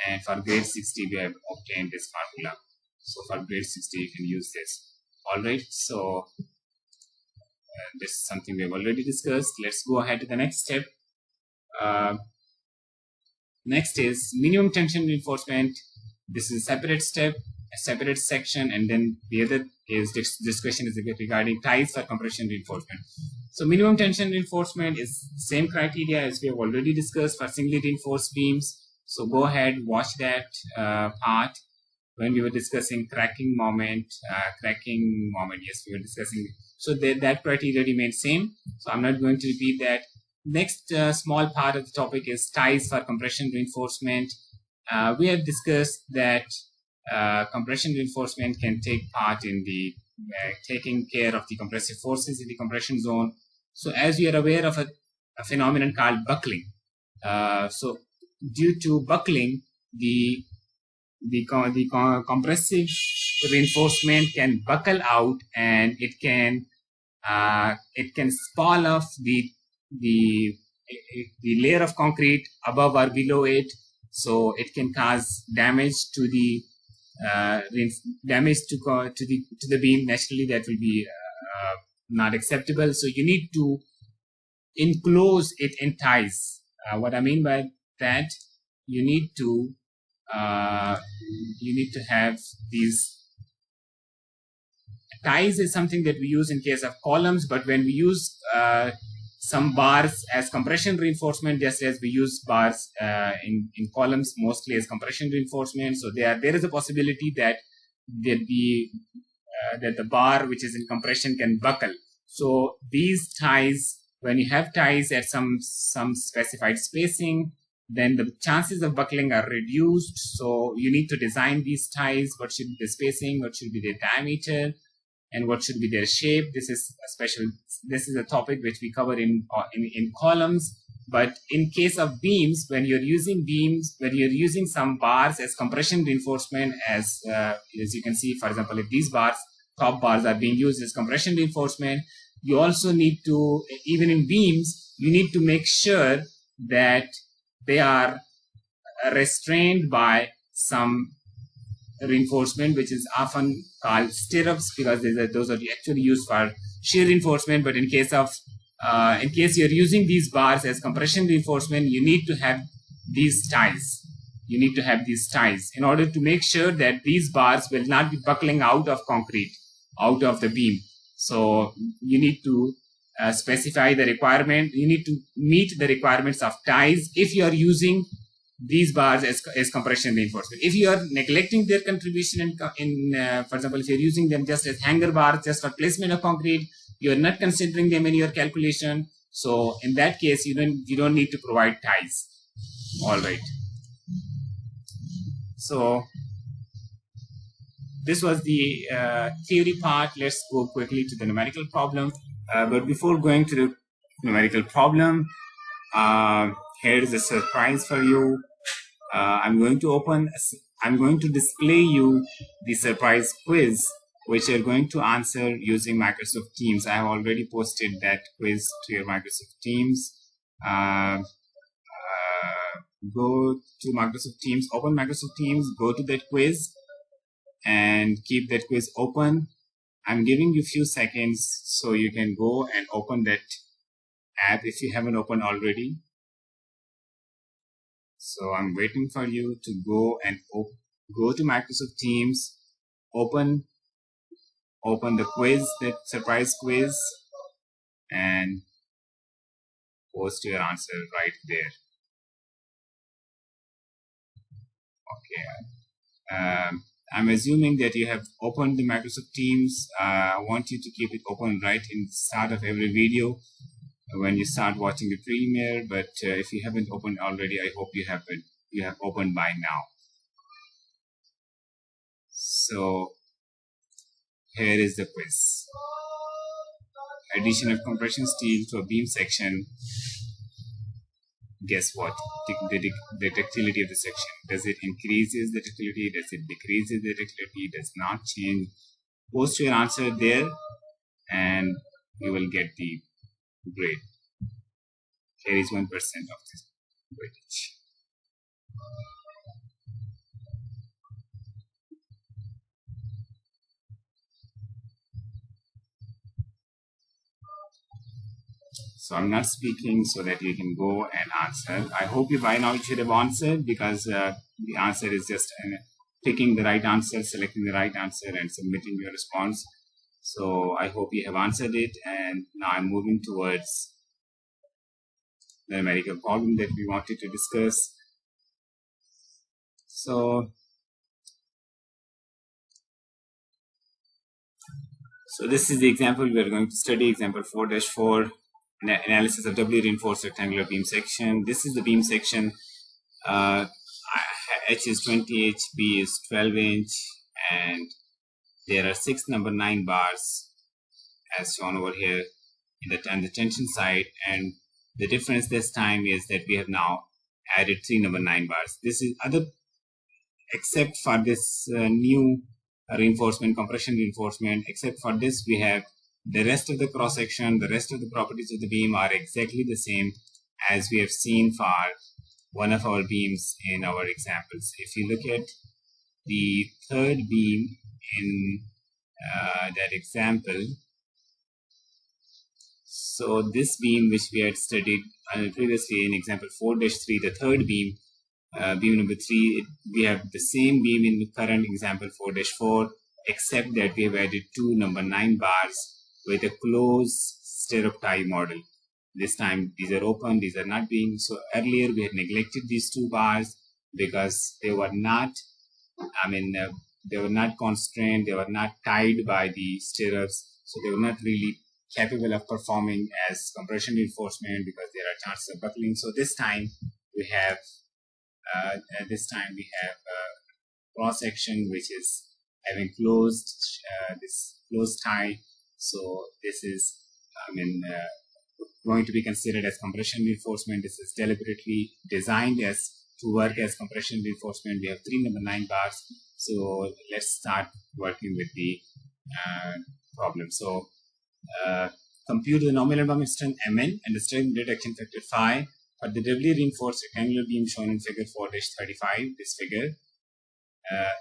And for grade 60, we have obtained this formula. So for grade 60, you can use this. All right. So this is something we have already discussed. Let's go ahead to the next step. Next is minimum tension reinforcement. This is a separate step, a separate section, and then the other is this question is regarding ties for compression reinforcement. So minimum tension reinforcement is the same criteria as we have already discussed for singly reinforced beams. So go ahead, watch that part when we were discussing cracking moment. Yes, we were discussing. So that criteria remains same. So I'm not going to repeat that. Next small part of the topic is ties for compression reinforcement. We have discussed that compression reinforcement can take part in the taking care of the compressive forces in the compression zone. So as you are aware of a phenomenon called buckling. So due to buckling, the compressive reinforcement can buckle out, and it can spall off the layer of concrete above or below it. So it can cause damage to the beam. Naturally, that will be not acceptable. So you need to enclose it in ties. What I mean by that, you need to have these ties. Is something that we use in case of columns, but when we use some bars as compression reinforcement, just as we use bars in columns mostly as compression reinforcement. So there is a possibility that that the bar which is in compression can buckle. So these ties, when you have ties at some specified spacing, then the chances of buckling are reduced. So you need to design these ties. What should be the spacing? What should be the diameter? And what should be their shape? This is a topic which we cover in columns. But in case of beams, when you're using some bars as compression reinforcement, as you can see, for example, if these top bars are being used as compression reinforcement, you also need to, even in beams, you need to make sure that they are restrained by some reinforcement, which is often called stirrups, because those are actually used for shear reinforcement. But in case you're using these bars as compression reinforcement, you need to have these ties. You need to have these ties in order to make sure that these bars will not be buckling out of concrete, out of the beam. So you need to specify the requirement. You need to meet the requirements of ties if you are using these bars as compression reinforcement. If you are neglecting their contribution for example, if you're using them just as hanger bars, just for placement of concrete, you're not considering them in your calculation. So in that case, you don't need to provide ties. All right. So this was the theory part. Let's go quickly to the numerical problem. But before going to the numerical problem, here is a surprise for you. I'm going to display you the surprise quiz, which you're going to answer using Microsoft Teams. I have already posted that quiz to your Microsoft Teams. Go to Microsoft Teams, open Microsoft Teams, go to that quiz, and keep that quiz open. I'm giving you a few seconds so you can go and open that app if you haven't opened already. So I'm waiting for you to go and go to Microsoft Teams, open open the quiz, that surprise quiz, and post your answer right there. Okay. I'm assuming that you have opened the Microsoft Teams. I want you to keep it open right in the start of every video when you start watching the premiere. But if you haven't opened already, I hope you have opened by now. So here is the quiz. Addition of compression steel to a beam section. Guess what? The ductility of the section. Does it increases the ductility? Does it decreases the ductility? Does not change. Post your answer there and you will get the grade. Here is 1% of this weightage. So I'm not speaking so that you can go and answer. I hope you by now you should have answered, because the answer is just picking the right answer, selecting the right answer and submitting your response. So I hope you have answered it, and now I'm moving towards the numerical problem that we wanted to discuss. So this is the example we are going to study, example 4-4. Analysis of doubly reinforced rectangular beam section. This is the beam section. H is 20 inch, B is 12 inch, and there are 6 number 9 bars as shown over here on the tension side. And the difference this time is that we have now added 3 number 9 bars. This is other, except for this new reinforcement, compression reinforcement. Except for this, we have the rest of the cross section, the rest of the properties of the beam are exactly the same as we have seen for one of our beams in our examples. If you look at the third beam in that example, so this beam which we had studied previously in example 4-3, the third beam, beam number 3, we have the same beam in the current example 4-4, except that we have added 2 number 9 bars with a closed stirrup tie model. This time these are open, these are not being. So earlier we had neglected these 2 bars because they were not, they were not constrained, they were not tied by the stirrups, so they were not really capable of performing as compression reinforcement because there are chances of buckling. So this time we have cross section which is having closed this closed tie. So this is going to be considered as compression reinforcement. This is deliberately designed as to work as compression reinforcement. We have 3 number 9 bars. So let's start working with the problem. So compute the nominal moment strength Mn and the strength reduction factor phi for the doubly reinforced rectangular beam shown in figure 4-35. This figure.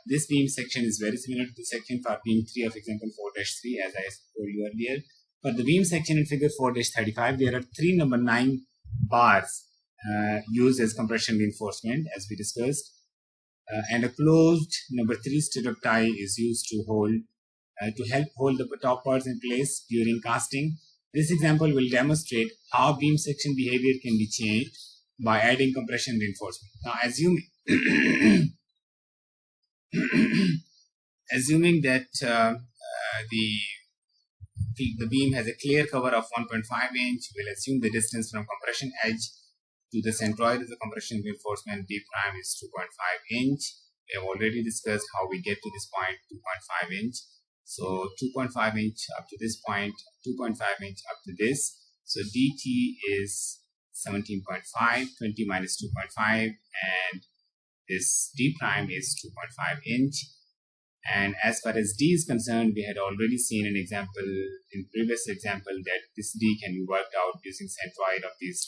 This beam section is very similar to the section for beam 3 of example 4-3, as I told you earlier. For the beam section in figure 4-35, there are 3 number 9 bars used as compression reinforcement, as we discussed, and a closed number 3 stirrup tie is used to help hold the top parts in place during casting. This example will demonstrate how beam section behavior can be changed by adding compression reinforcement. Now, assuming that the beam has a clear cover of 1.5 inch, we'll assume the distance from compression edge to the centroid of the compression reinforcement D prime is 2.5 inch. We have already discussed how we get to this point, 2.5 inch. So 2.5 inch up to this point, 2.5 inch up to this. So dt is 17.5, 20 minus 2.5, and this d prime is 2.5 inch. And as far as d is concerned, we had already seen an example in previous example that this d can be worked out using centroid of these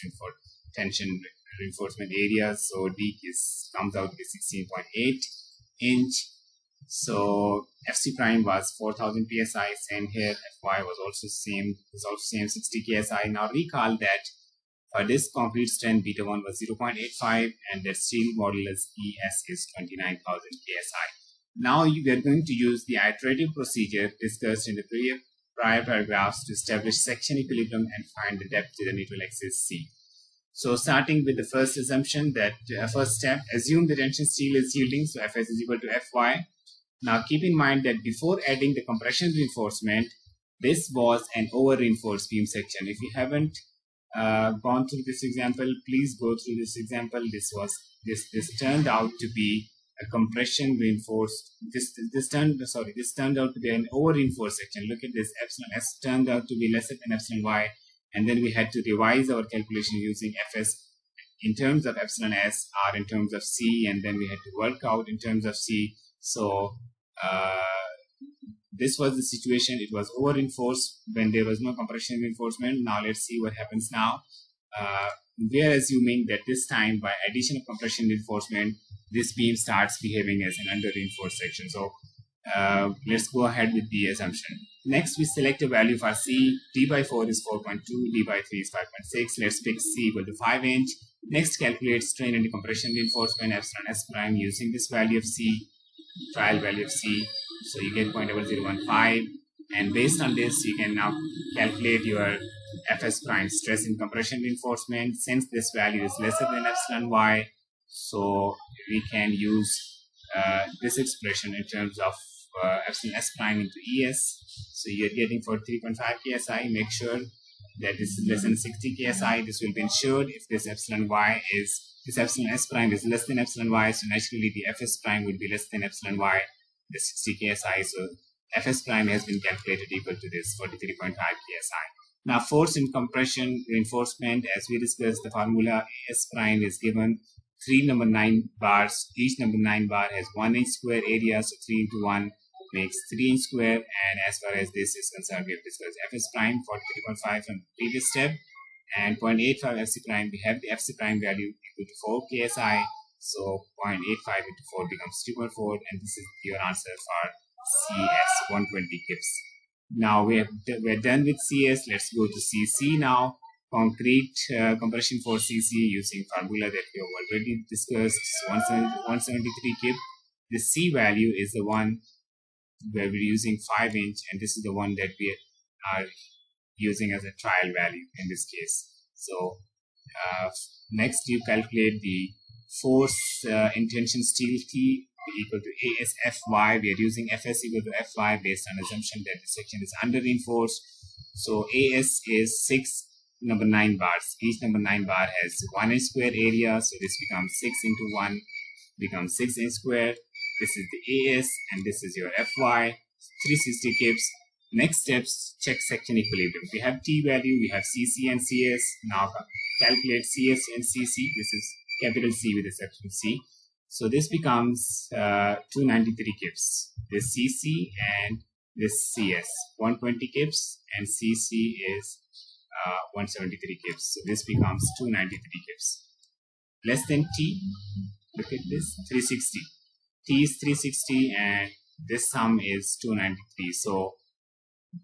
tension reinforcement areas. So d comes out to be 16.8 inch. So fc prime was 4000 psi. Same here. Fy was also same. 60 ksi. Now recall that for this concrete strength, beta 1 was 0.85, and the steel modulus ES is 29,000 ksi. Now we are going to use the iterative procedure discussed in the prior paragraphs to establish section equilibrium and find the depth to the neutral axis C. So starting with the first assumption, that first step, assume the tension steel is yielding, so Fs is equal to Fy. Now keep in mind that before adding the compression reinforcement, this was an over-reinforced beam section. If you haven't gone through this example, please go through this example. This turned out to be a compression reinforced. This turned out to be an over-reinforced section. Look at this, epsilon s turned out to be lesser than epsilon y, and then we had to revise our calculation using Fs in terms of epsilon s, r in terms of c, and then we had to work out in terms of c. So this was the situation. It was over reinforced when there was no compression reinforcement. Now let's see what happens now. We are assuming that this time, by addition of compression reinforcement, this beam starts behaving as an under reinforced section. So let's go ahead with the assumption. Next, we select a value for C. D by 4 is 4.2, D by 3 is 5.6. Let's pick C equal to 5 inch. Next, calculate strain and compression reinforcement epsilon s prime using this value of C, trial value of C. So you get 0.0015, and based on this, you can now calculate your Fs prime stress in compression reinforcement. Since this value is lesser than epsilon y, so we can use this expression in terms of epsilon s prime into Es. So you're getting for 3.5 ksi. Make sure that this is less than 60 ksi. This will be ensured if this epsilon s prime is less than epsilon y. So naturally the Fs prime would be less than epsilon y, the 60 ksi. So Fs prime has been calculated equal to this 43.5 ksi. Now force in compression reinforcement, as we discussed, the formula S prime is given 3 number 9 bars. Each number 9 bar has 1 inch square area, so 3 into 1 makes 3 inch square. And as far as this is concerned, we have discussed Fs prime 43.5 from the previous step, and 0.85 Fc prime. We have the Fc prime value equal to 4 ksi, so 0.85 into 4 becomes 2.4, and this is your answer for CS 120 kips. Now we're done with CS. Let's go to CC now. Concrete compression for CC using formula that we have already discussed, 173 kip. The C value is the one where we're using 5 inch, and this is the one that we are using as a trial value in this case. So next you calculate the force in tension steel T equal to ASFY. We are using Fs equal to Fy based on assumption that the section is under reinforced. So AS is 6 number 9 bars. Each number 9 bar has 1 inch square area, so this becomes 6 into 1 becomes 6 inch square. This is the AS, and this is your Fy, 360 kips. Next steps, check section equilibrium. We have T value, we have CC and CS. Now calculate CS and CC. This is capital C with exception C. So this becomes 293 kips. This CC and this CS, 120 kips, and CC is 173 kips. So this becomes 293 kips. Less than T, look at this, 360. T is 360 and this sum is 293. So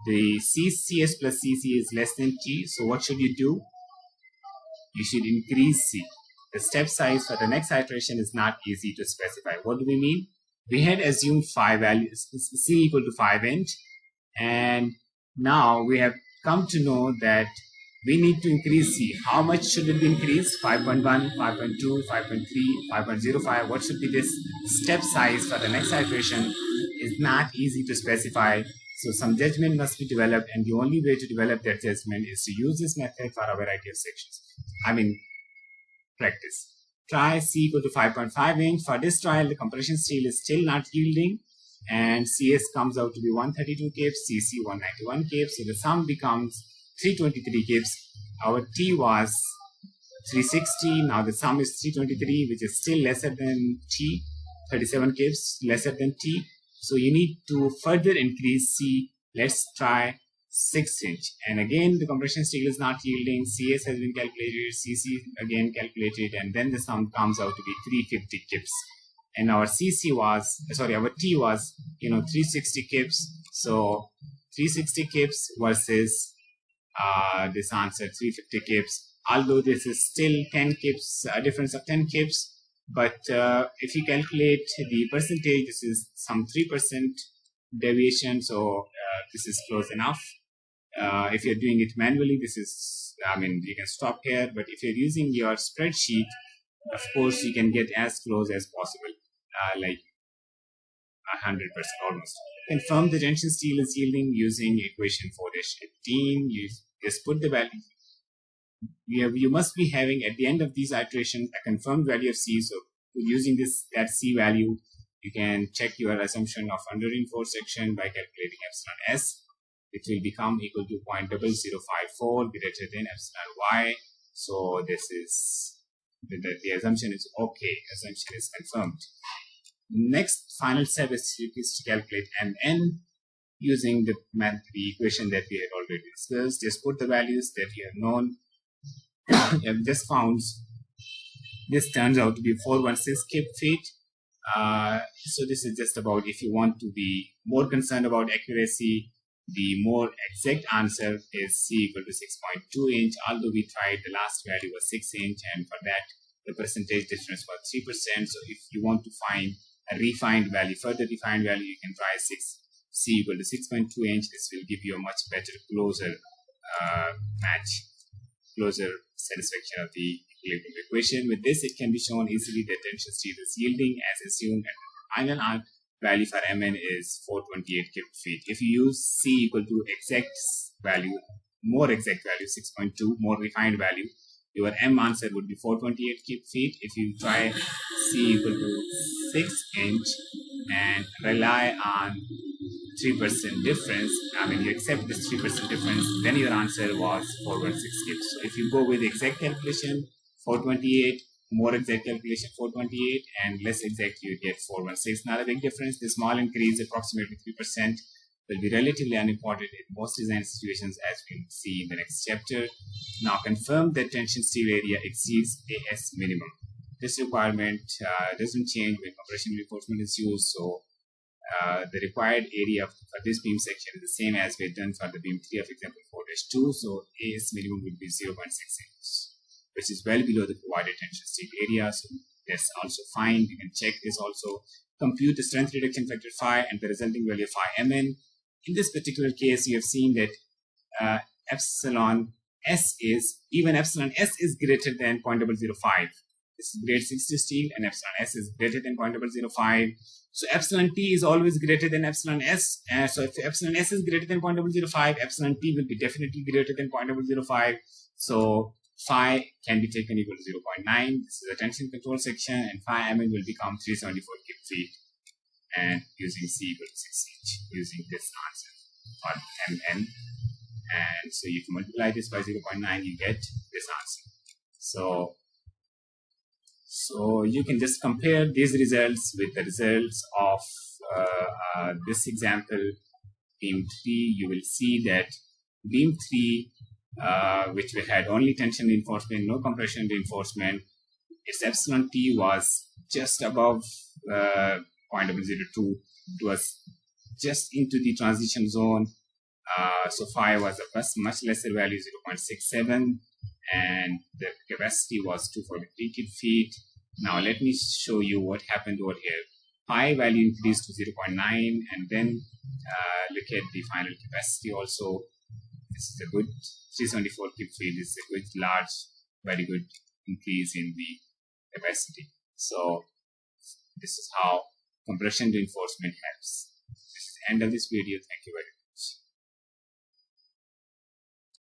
the CS plus CC is less than T. So what should you do? You should increase C. The step size for the next iteration is not easy to specify. What do we mean? We had assumed 5 values, C equal to 5 inch, and now we have come to know that we need to increase C. How much should it be increased? 5.1, 5.2, 5.3, 5.05. What should be this step size for the next iteration is not easy to specify. So some judgment must be developed, and the only way to develop that judgment is to use this method for a variety of sections. Practice. Try C equal to 5.5 inch. For this trial, the compression steel is still not yielding, and CS comes out to be 132 kips, CC 191 kips. So the sum becomes 323 kips. Our T was 360. Now the sum is 323, which is still lesser than T. 37 kips lesser than T. So you need to further increase C. Let's try 6 inch. And again, the compression steel is not yielding. CS has been calculated, CC again calculated, and then the sum comes out to be 350 kips. And our our T was 360 kips. So 360 kips versus this answer 350 kips. Although this is still 10 kips, a difference of 10 kips, But if you calculate the percentage, this is some 3% deviation, so this is close enough. If you're doing it manually, this is, I mean, you can stop here, but if you're using your spreadsheet, of course, you can get as close as possible, like 100% almost. Confirm the tension steel is yielding using equation 4-18. You just put the value. You must be having at the end of these iterations a confirmed value of C. So using that C value, you can check your assumption of under reinforced section by calculating epsilon S, which will become equal to 0.0054 greater than epsilon Y. So this is the assumption is okay. Assumption is confirmed. Next final step is to calculate Mn using the equation that we had already discussed. Just put the values that you have known. I've just found this turns out to be 416 kip feet. So this is just about, if you want to be more concerned about accuracy, the more exact answer is C equal to 6.2 inch. Although we tried, the last value was 6 inch, and for that the percentage difference was 3%. So if you want to find a refined value, further refined value, you can try C equal to 6.2 inch. This will give you a much better, closer satisfaction of the equilibrium equation. With this, it can be shown easily that tension steel is yielding as assumed, and the final value for Mn is 428 kip feet. If you use C equal to exact value, more exact value, 6.2, more refined value, your M answer would be 428 kip feet. If you try C equal to 6 inch and rely on 3% difference, I mean, you accept this 3% difference, then your answer was 416 kips. So if you go with exact calculation, 428, more exact calculation, 428, and less exact, you get 416. Not a big difference. The small increase, approximately 3%, will be relatively unimportant in most design situations, as we'll see in the next chapter. Now, confirm that tension steel area exceeds AS minimum. This requirement doesn't change when compression reinforcement is used, so the required area for this beam section is the same as we've done for the beam 3 of example 4-2. So AS minimum would be 0.6 inches, which is well below the provided tension steel area. So that's also fine. You can check this also. Compute the strength reduction factor phi and the resulting value of phi Mn. In this particular case, you have seen that epsilon S is greater than 0.005. This is grade 60 steel, and epsilon S is greater than 0.005. So epsilon T is always greater than epsilon S. So if epsilon S is greater than 0.005, epsilon T will be definitely greater than 0.005. So phi can be taken equal to 0.9. This is a tension control section, and phi Mn will become 374 kip feet. And using C equal to 6 inch, using this answer for Mn. And so if you multiply this by 0.9, you get this answer. So you can just compare these results with the results of this example, beam 3. You will see that beam 3, which we had only tension reinforcement, no compression reinforcement, its epsilon T was just above 0.002. It was just into the transition zone. So phi was a much lesser value, 0.67, and the capacity was 243 kip feet. Now let me show you what happened over here. Phi value increased to 0.9, and then look at the final capacity also. This is a good 374 kip feet. This is a good, large, very good increase in the capacity. So this is how compression reinforcement helps. This is the end of this video. Thank you very much.